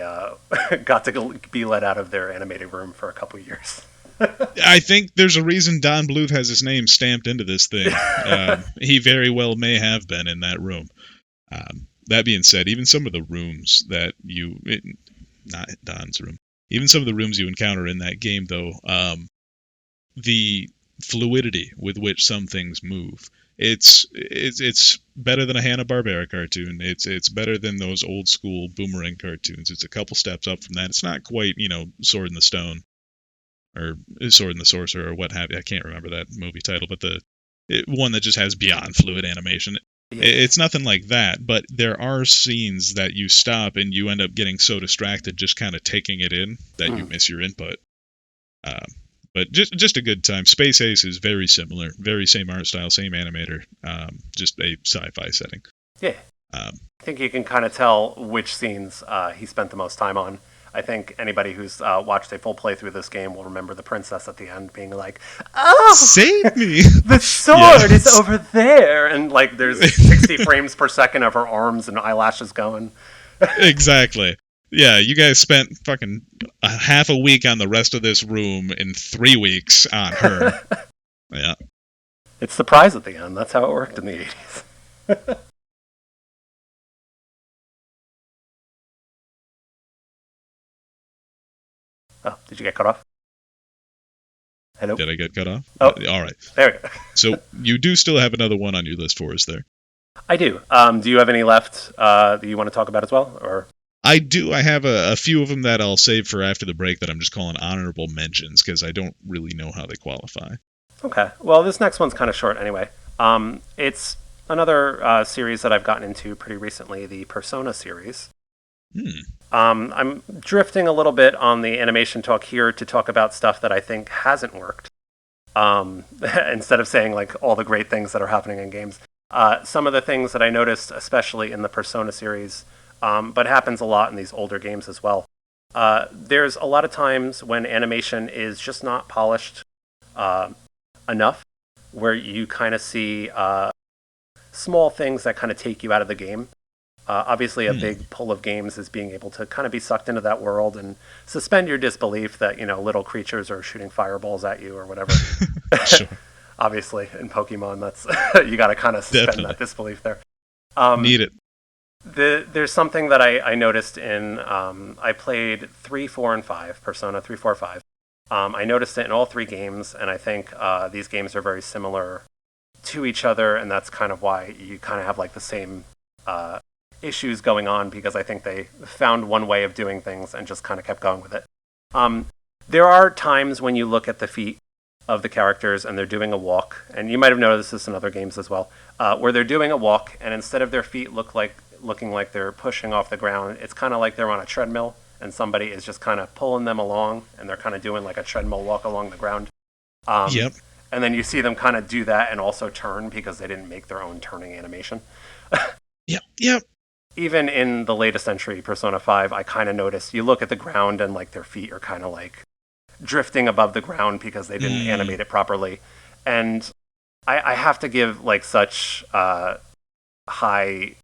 got to be let out of their animating room for a couple years. I think there's a reason Don Bluth has his name stamped into this thing. He very well may have been in that room. That being said, even some of the rooms that not Don's room, even some of the rooms you encounter in that game, though, the fluidity with which some things move. It's better than a Hanna-Barbera cartoon. It's better than those old school Boomerang cartoons. It's a couple steps up from that. It's not quite, Sword in the Stone or Sword in the Sorcerer or what have you. I can't remember that movie title, but one that just has beyond fluid animation. Yeah. It's nothing like that, but there are scenes that you stop and you end up getting so distracted just kind of taking it in that you miss your input. But just a good time. Space Ace is very similar, very same art style, same animator, just a sci-fi setting. Yeah. I think you can kind of tell which scenes he spent the most time on. I think anybody who's watched a full playthrough of this game will remember the princess at the end being like, "Oh, save me! The sword is over there!" And like there's 60 frames per second of her arms and eyelashes going. Exactly. Yeah, you guys spent fucking half a week on the rest of this room and 3 weeks on her. Yeah. It's the prize at the end. That's how it worked in the 80s. Oh, did you get cut off? Hello? Did I get cut off? Oh. All right. There we go. So you do still have another one on your list for us there. I do. Do you have any left that you want to talk about as well? Or I do. I have a few of them that I'll save for after the break that I'm just calling honorable mentions because I don't really know how they qualify. Okay. Well, this next one's kind of short anyway. It's another series that I've gotten into pretty recently, the Persona series. I'm drifting a little bit on the animation talk here to talk about stuff that I think hasn't worked. Instead of saying like all the great things that are happening in games. Some of the things that I noticed, especially in the Persona series, but happens a lot in these older games as well. There's a lot of times when animation is just not polished enough, where you kind of see small things that kind of take you out of the game. Obviously, a big pull of games is being able to kind of be sucked into that world and suspend your disbelief that, little creatures are shooting fireballs at you or whatever. Sure. Obviously, in Pokemon, that's you got to kind of suspend that disbelief there. Need it. There's something that I noticed in, I played 3, 4, and 5, Persona 3, 4, 5. I noticed it in all 3 games, and I think these games are very similar to each other, and that's kind of why you kind of have like the same issues going on, because I think they found one way of doing things and just kind of kept going with it. There are times when you look at the feet of the characters and they're doing a walk, and you might have noticed this in other games as well, where they're doing a walk, and instead of their feet looking like they're pushing off the ground, it's kind of like they're on a treadmill and somebody is just kind of pulling them along, and they're kind of doing like a treadmill walk along the ground. Yep. And then you see them kind of do that and also turn because they didn't make their own turning animation. Yep. Even in the latest entry, Persona 5, I kind of noticed, you look at the ground and like their feet are kind of like drifting above the ground because they didn't animate it properly. And I have to give like such high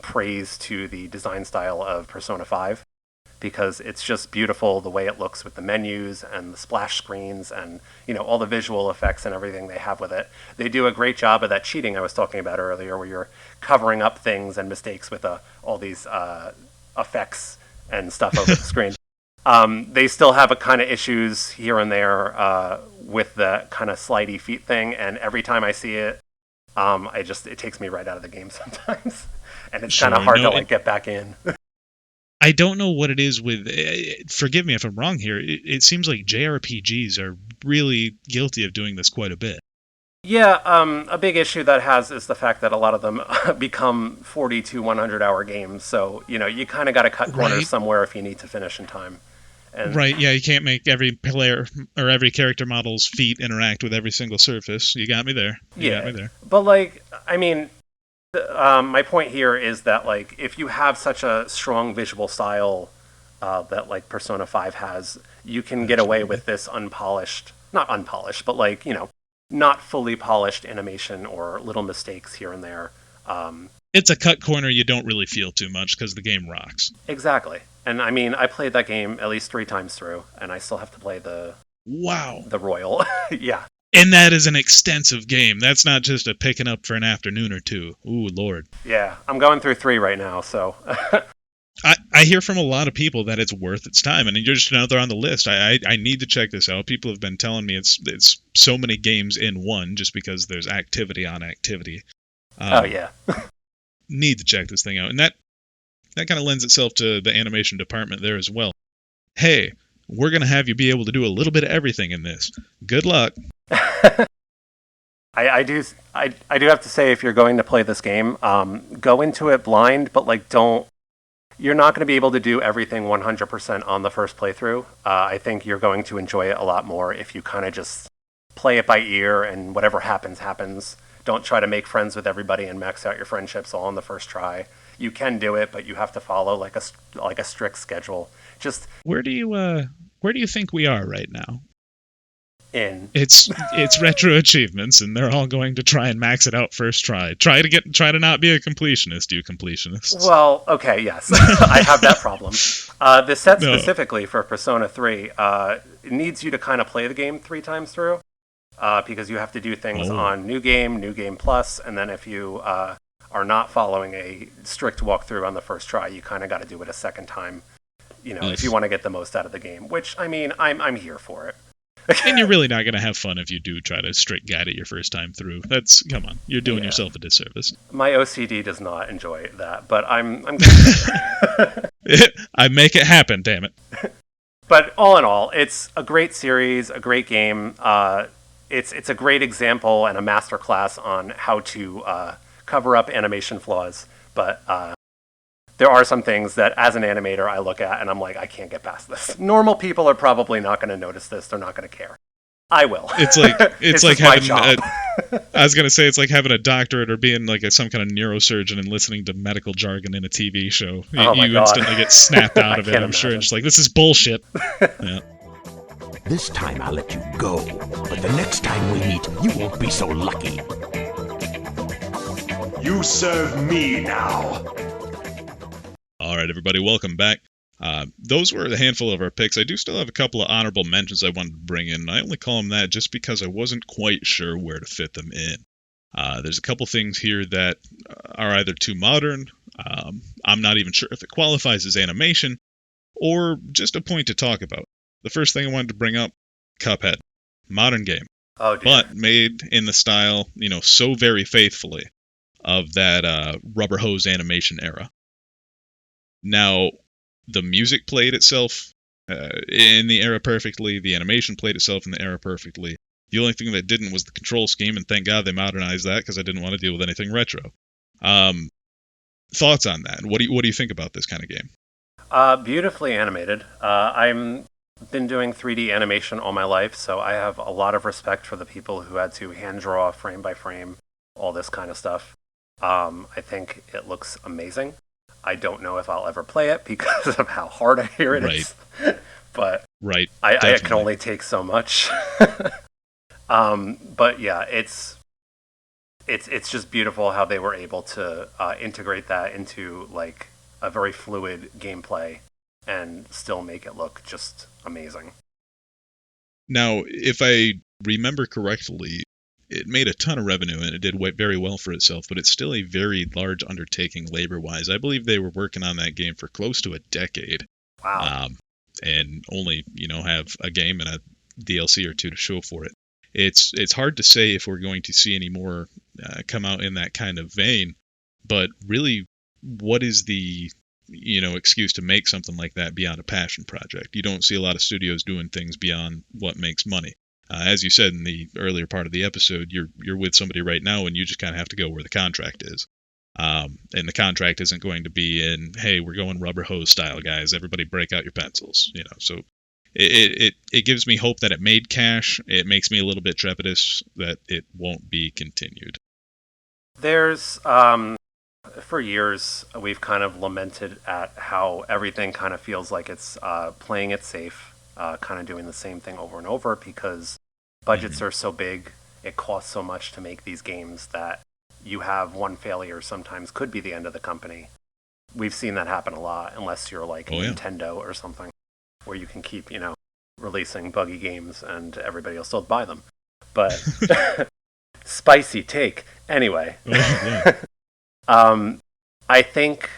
praise to the design style of Persona 5, because it's just beautiful the way it looks with the menus and the splash screens and all the visual effects and everything they have with it. They do a great job of that cheating I was talking about earlier, where you're covering up things and mistakes with all these effects and stuff over the screen. They still have a kind of issues here and there with the kind of slidey feet thing, and every time I see it, it takes me right out of the game sometimes, and it's kind of hard to get back in. I don't know what it is with. Forgive me if I'm wrong here. It seems like JRPGs are really guilty of doing this quite a bit. Yeah, a big issue that is the fact that a lot of them become 40 to 100 hour games. So you kind of got to cut corners somewhere if you need to finish in time. Right, yeah, you can't make every player or every character model's feet interact with every single surface. You got me there. But my point here is that if you have such a strong visual style that Persona 5 has, you can get away with this not unpolished, but not fully polished animation or little mistakes here and there. It's a cut corner you don't really feel too much because the game rocks. Exactly. And I played that game at least 3 times through, and I still have to play the Royal. Yeah. And that is an extensive game. That's not just a picking up for an afternoon or two. Ooh, Lord. Yeah, I'm going through 3 right now, so... I hear from a lot of people that it's worth its time, and you're just another on the list. I need to check this out. People have been telling me it's so many games in one just because there's activity on activity. Oh, yeah. Need to check this thing out. And that kind of lends itself to the animation department there as well. Hey, we're going to have you be able to do a little bit of everything in this. Good luck. I do have to say, if you're going to play this game, go into it blind, but you're not going to be able to do everything 100% on the first playthrough. I think you're going to enjoy it a lot more if you kind of just play it by ear, and whatever happens. Don't try to make friends with everybody and max out your friendships all on the first try. You can do it, but you have to follow a strict schedule. Just where do you think we are right now? It's retro achievements, and they're all going to try and max it out first try. Try to not be a completionist, you completionists. Well, okay, yes, I have that problem. The set specifically for Persona 3 it needs you to kind of play the game 3 times through, because you have to do things on New Game Plus, and then if you are not following a strict walkthrough on the first try, you kind of got to do it a second time. If you want to get the most out of the game, which I'm here for it. And you're really not going to have fun if you do try to strict guide it your first time through. Come on, you're doing yourself a disservice. My OCD does not enjoy that, but I'm I make it happen, damn it. But all in all, it's a great series, a great game. It's a great example and a masterclass on how to cover up animation flaws. But there are some things that, as an animator, I look at and I'm like, I can't get past this. Normal people are probably not going to notice this. They're not going to care. I will. It's like having I was going to say it's like having a doctorate or being some kind of neurosurgeon and listening to medical jargon in a TV show. You instantly get snapped out of it, I'm sure. It's like, this is bullshit. Yeah. This time I'll let you go, but the next time we meet, you won't be so lucky. You serve me now. All right, everybody, welcome back. Those were a handful of our picks. I do still have a couple of honorable mentions I wanted to bring in. I only call them that just because I wasn't quite sure where to fit them in. There's a couple things here that are either too modern, I'm not even sure if it qualifies as animation, or just a point to talk about. The first thing I wanted to bring up, Cuphead. Modern game. Oh, dear. But made in the style, so very faithfully of that rubber hose animation era. Now, the music played itself in the era perfectly. The animation played itself in the era perfectly. The only thing that didn't was the control scheme, and thank God they modernized that because I didn't want to deal with anything retro. Thoughts on that? What do you think about this kind of game? Beautifully animated. I'm been doing 3D animation all my life, so I have a lot of respect for the people who had to hand draw frame by frame all this kind of stuff. I think it looks amazing. I don't know if I'll ever play it because of how hard I hear it is. But I can only take so much. But yeah, it's just beautiful how they were able to integrate that into a very fluid gameplay. and still make it look just amazing. Now, if I remember correctly, it made a ton of revenue and it did very well for itself, but it's still a very large undertaking labor-wise. I believe they were working on that game for close to a decade. Wow. And only, have a game and a DLC or two to show for it. It's hard to say if we're going to see any more come out in that kind of vein, but really, what is the excuse to make something like that beyond a passion project? You don't see a lot of studios doing things beyond what makes money. As you said in the earlier part of the episode, you're with somebody right now, and you just kind of have to go where the contract is. And the contract isn't going to be in, hey, we're going rubber hose style, guys. Everybody break out your pencils. So it gives me hope that it made cash. It makes me a little bit trepidous that it won't be continued. There's for years, we've kind of lamented at how everything kind of feels like it's playing it safe, kind of doing the same thing over and over because budgets are so big, it costs so much to make these games that you have one failure sometimes could be the end of the company. We've seen that happen a lot, unless you're like Nintendo or something, where you can keep, releasing buggy games and everybody will still buy them. But spicy take. Anyway. I think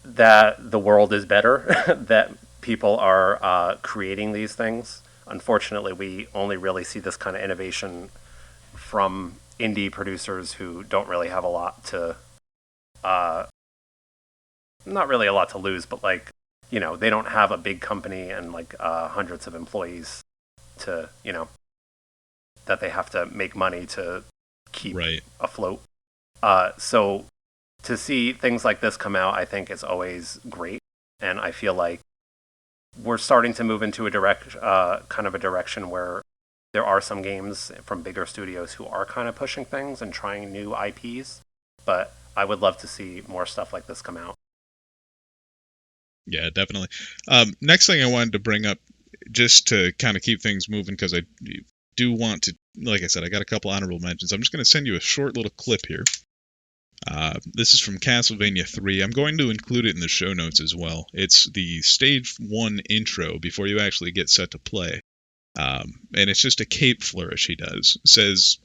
that the world is better, that people are creating these things. Unfortunately, we only really see this kind of innovation from indie producers who don't really have a lot to, not really a lot to lose, but they don't have a big company and hundreds of employees to, that they have to make money to keep afloat. So to see things like this come out, I think is always great. And I feel like we're starting to move into kind of a direction where there are some games from bigger studios who are kind of pushing things and trying new IPs. But I would love to see more stuff like this come out. Yeah, definitely. Next thing I wanted to bring up, just to kind of keep things moving, because I do want to, like I said, I got a couple honorable mentions. I'm just going to send you a short little clip here. This is from Castlevania 3. I'm going to include it in the show notes as well. It's the Stage 1 intro before you actually get set to play. And it's just a cape flourish he does. It says,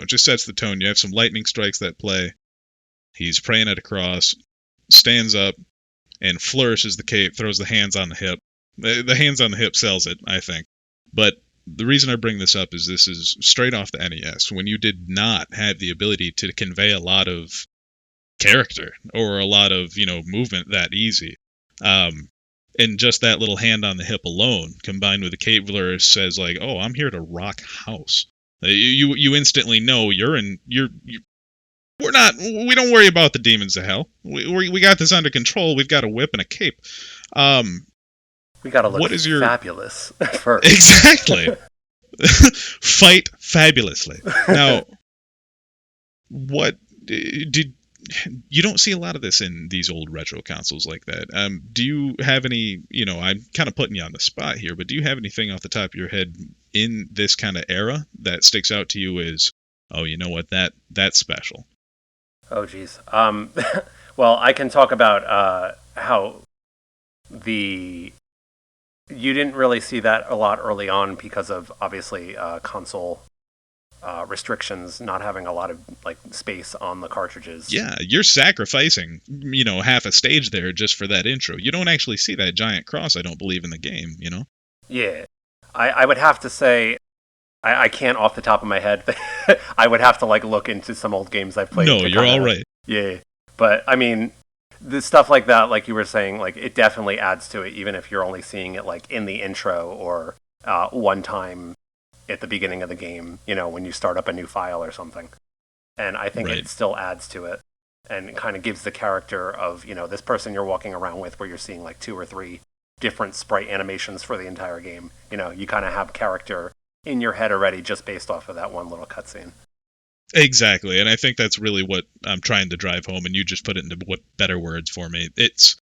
just sets the tone. You have some lightning strikes that play. He's praying at a cross, stands up, and flourishes the cape, throws the hands on the hip. The hands on the hip sells it, I think. But the reason I bring this up is this is straight off the NES, when you did not have the ability to convey a lot of character or a lot of, movement that easy. And just that little hand on the hip alone, combined with the cape flourish, says oh, I'm here to rock house. You instantly know we don't worry about the demons of hell. We got this under control. We've got a whip and a cape. We gotta look fabulous first. Exactly. Fight fabulously. Now, what did you don't see a lot of this in these old retro consoles like that? Do you have any? I'm kind of putting you on the spot here, but do you have anything off the top of your head in this kind of era that sticks out to you as, oh, you know what, that's special? Oh, geez. Well, I can talk about how you didn't really see that a lot early on because of, obviously, console restrictions, not having a lot of space on the cartridges. Yeah, you're sacrificing, half a stage there just for that intro. You don't actually see that giant cross, I don't believe, in the game, Yeah. I would have to say, I can't off the top of my head. I would have to look into some old games I've played. No, you're all right. Yeah, but I mean, the stuff like that, like you were saying, it definitely adds to it, even if you're only seeing it in the intro or one time at the beginning of the game. When you start up a new file or something. And I think it still adds to it, and it kind of gives the character of this person you're walking around with, where you're seeing 2 or 3 different sprite animations for the entire game. You kind of have character in your head already just based off of that one little cutscene. Exactly, and I think that's really what I'm trying to drive home, and you just put it into what better words for me. It's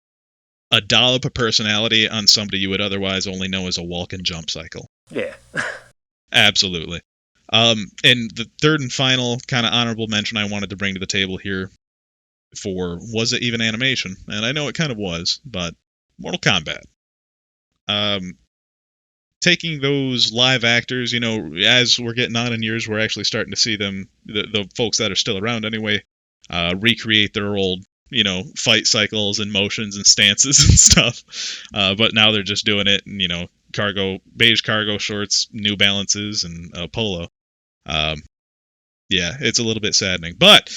a dollop of personality on somebody you would otherwise only know as a walk and jump cycle. Yeah. Absolutely. And the third and final kind of honorable mention I wanted to bring to the table here was it even animation? And I know it kind of was, but Mortal Kombat. Taking those live actors, as we're getting on in years, we're actually starting to see them, the folks that are still around anyway, recreate their old, fight cycles and motions and stances and stuff. But now they're just doing it in, beige cargo shorts, New Balances, and polo. Yeah, it's a little bit saddening. But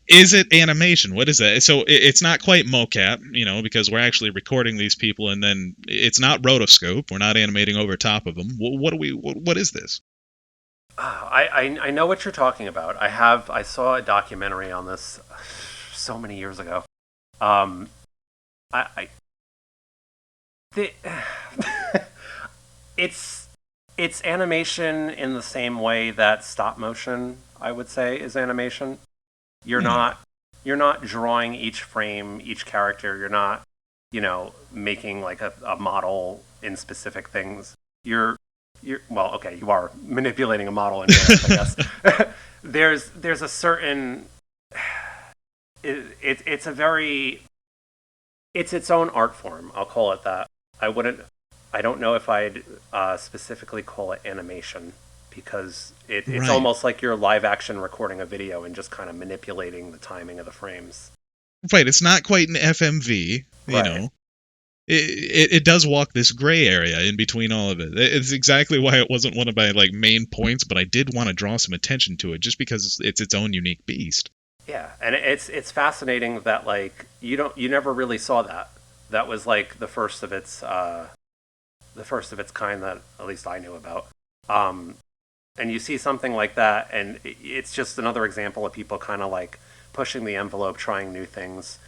is it animation? What is that? So it's not quite mocap, because we're actually recording these people, and then it's not rotoscope. We're not animating over top of them. What is this? I know what you're talking about. I saw a documentary on this so many years ago. It's animation in the same way that stop motion, I would say, is animation. You're not drawing each frame, each character. You're not, making like a model in specific things. Well, okay, you are manipulating a model in real life, I guess. There's a certain it's its own art form. I'll call it that. I don't know if I'd specifically call it animation, because it's Right. almost like you're live action recording a video and just kind of manipulating the timing of the frames. Right, it's not quite an FMV, Right. know. It does walk this gray area in between all of it. It's exactly why it wasn't one of my main points, but I did want to draw some attention to it just because it's its own unique beast. Yeah, and it's fascinating that you never really saw that. That was the first of its kind that at least I knew about. And you see something like that, and it's just another example of people kind of pushing the envelope, trying new things.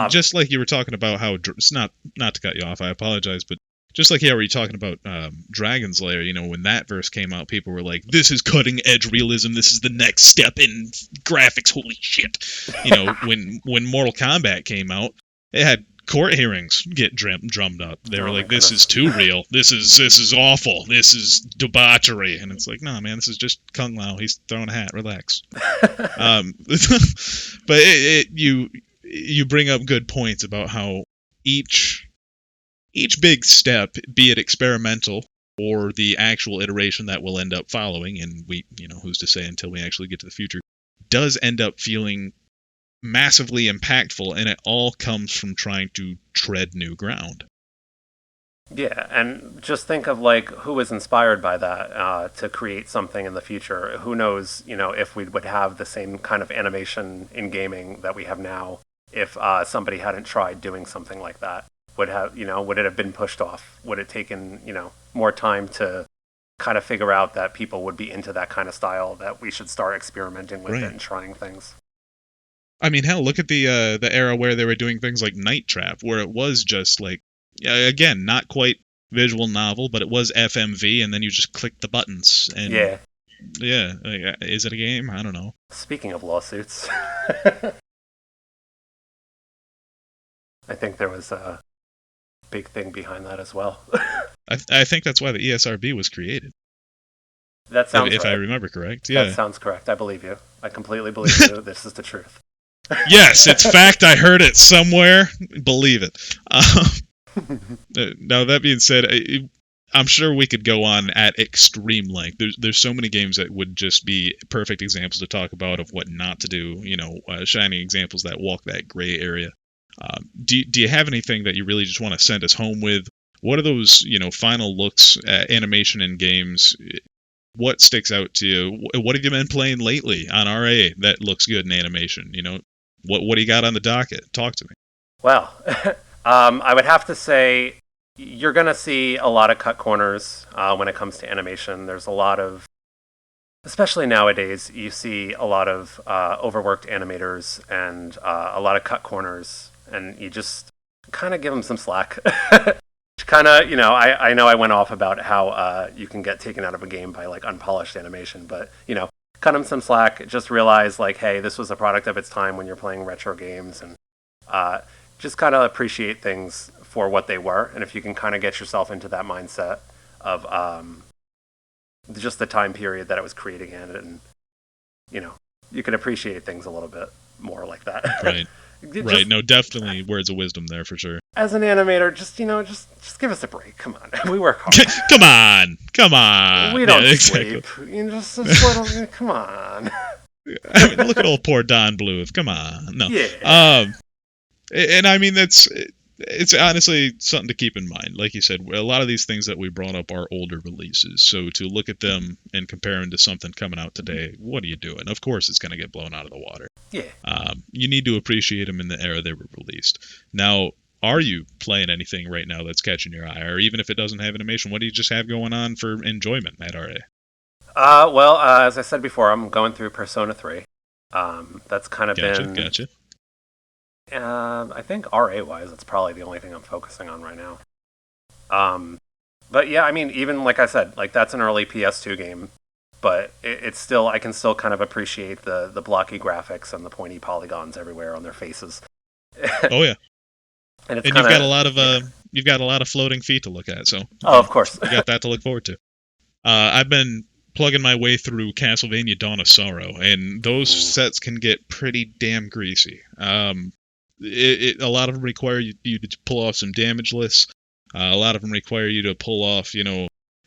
Just like you were talking about how it's not to cut you off, I apologize, but just like you were talking about Dragon's Lair, when that verse came out, people were like, "This is cutting edge realism. This is the next step in graphics. Holy shit!" When Mortal Kombat came out, it had court hearings get drummed up. They were like, "This is too real. This is awful. This is debauchery." And it's like, "No, man, this is just Kung Lao. He's throwing a hat. Relax." But you bring up good points about how each big step, be it experimental or the actual iteration that will end up following, and who's to say until we actually get to the future, does end up feeling massively impactful, and it all comes from trying to tread new ground. Yeah, and just think of who was inspired by that to create something in the future. Who knows, if we would have the same kind of animation in gaming that we have now, if somebody hadn't tried doing something like that. Would it have been pushed off? Would it taken, more time to kind of figure out that people would be into that kind of style, that we should start experimenting with it and trying things? I mean, hell, look at the era where they were doing things like Night Trap, where it was just again, not quite visual novel, but it was FMV, and then you just click the buttons. And yeah, is it a game? I don't know. Speaking of lawsuits, I think there was a big thing behind that as well. I think that's why the ESRB was created. That sounds if right. I remember correct. Yeah, that sounds correct. I believe you. I completely believe you. This is the truth. Yes, it's fact. I heard it somewhere. Believe it. Now, that being said, I'm sure we could go on at extreme length. There's so many games that would just be perfect examples to talk about of what not to do. Shining examples that walk that gray area. Do you have anything that you really just want to send us home with? What are those final looks at animation in games? What sticks out to you? What have you been playing lately on RA that looks good in animation? What do you got on the docket? Talk to me. Well, I would have to say you're going to see a lot of cut corners when it comes to animation. There's a lot of, especially nowadays, you see a lot of overworked animators and a lot of cut corners, and you just kind of give them some slack. Kind of, I know I went off about how you can get taken out of a game by unpolished animation, but cut them some slack. Just realize hey, this was a product of its time when you're playing retro games, and just kind of appreciate things for what they were. And if you can kind of get yourself into that mindset of just the time period that it was created in, and you can appreciate things a little bit more like that. Right. Right, no, definitely words of wisdom there for sure. As an animator, just give us a break. Come on, we work hard. Come on. We don't Yeah, exactly. sleep. You know, just little, come on. I mean, look at old poor Don Bluth. Come on, no. Yeah. And I mean it's honestly something to keep in mind. Like you said, a lot of these things that we brought up are older releases. So to look at them and compare them to something coming out today, what are you doing? Of course, it's going to get blown out of the water. Yeah. You need to appreciate them in the era they were released. Now, are you playing anything right now that's catching your eye, or even if it doesn't have animation, what do you just have going on for enjoyment at RA? Well, as I said before, I'm going through Persona 3. That's kind of been. Gotcha. I think RA wise, that's probably the only thing I'm focusing on right now. But yeah, I mean, even like I said, like that's an early PS2 game, but it's still, I can still kind of appreciate the blocky graphics and the pointy polygons everywhere on their faces. Oh yeah, and you've got a lot of you've got a lot of floating feet to look at, so oh, of course, you got that to look forward to. I've been plugging my way through Castlevania Dawn of Sorrow, and those sets can get pretty damn greasy. A lot of them require you to pull off some damage lists. A lot of them require you to pull off,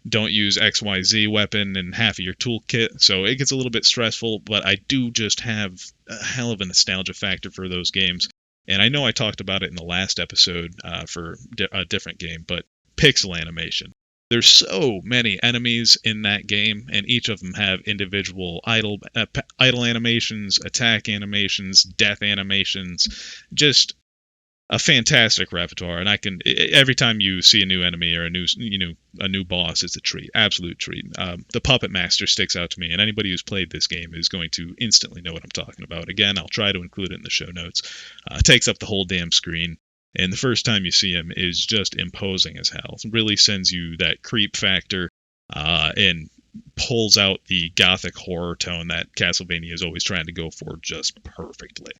don't use XYZ weapon in half of your toolkit. So it gets a little bit stressful, but I do just have a hell of a nostalgia factor for those games. And I know I talked about it in the last episode for a different game, but pixel animation. There's so many enemies in that game, and each of them have individual idle animations, attack animations, death animations, just a fantastic repertoire. And every time you see a new enemy or a new boss, it's a treat, absolute treat. The Puppet Master sticks out to me, and anybody who's played this game is going to instantly know what I'm talking about. Again, I'll try to include it in the show notes. It takes up the whole damn screen. And the first time you see him is just imposing as hell. It really sends you that creep factor and pulls out the gothic horror tone that Castlevania is always trying to go for just perfectly.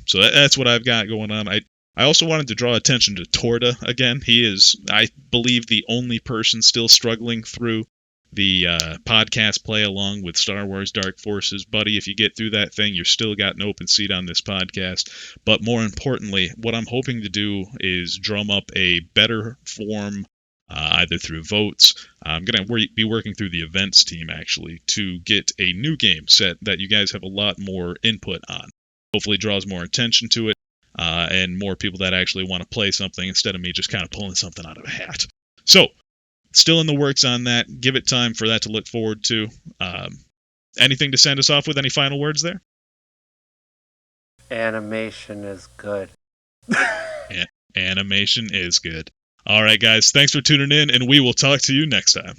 So that's what I've got going on. I also wanted to draw attention to Torda again. He is, I believe, the only person still struggling through the podcast play along with Star Wars Dark Forces. Buddy, if you get through that thing, you're still got an open seat on this podcast. But more importantly, what I'm hoping to do is drum up a better form, either through votes. I'm going to be working through the events team, actually, to get a new game set that you guys have a lot more input on. Hopefully draws more attention to it, and more people that actually want to play something instead of me just kind of pulling something out of a hat. So, still in the works on that. Give it time for that to look forward to. Anything to send us off with? Any final words there? Animation is good. Animation is good. All right, guys. Thanks for tuning in, and we will talk to you next time.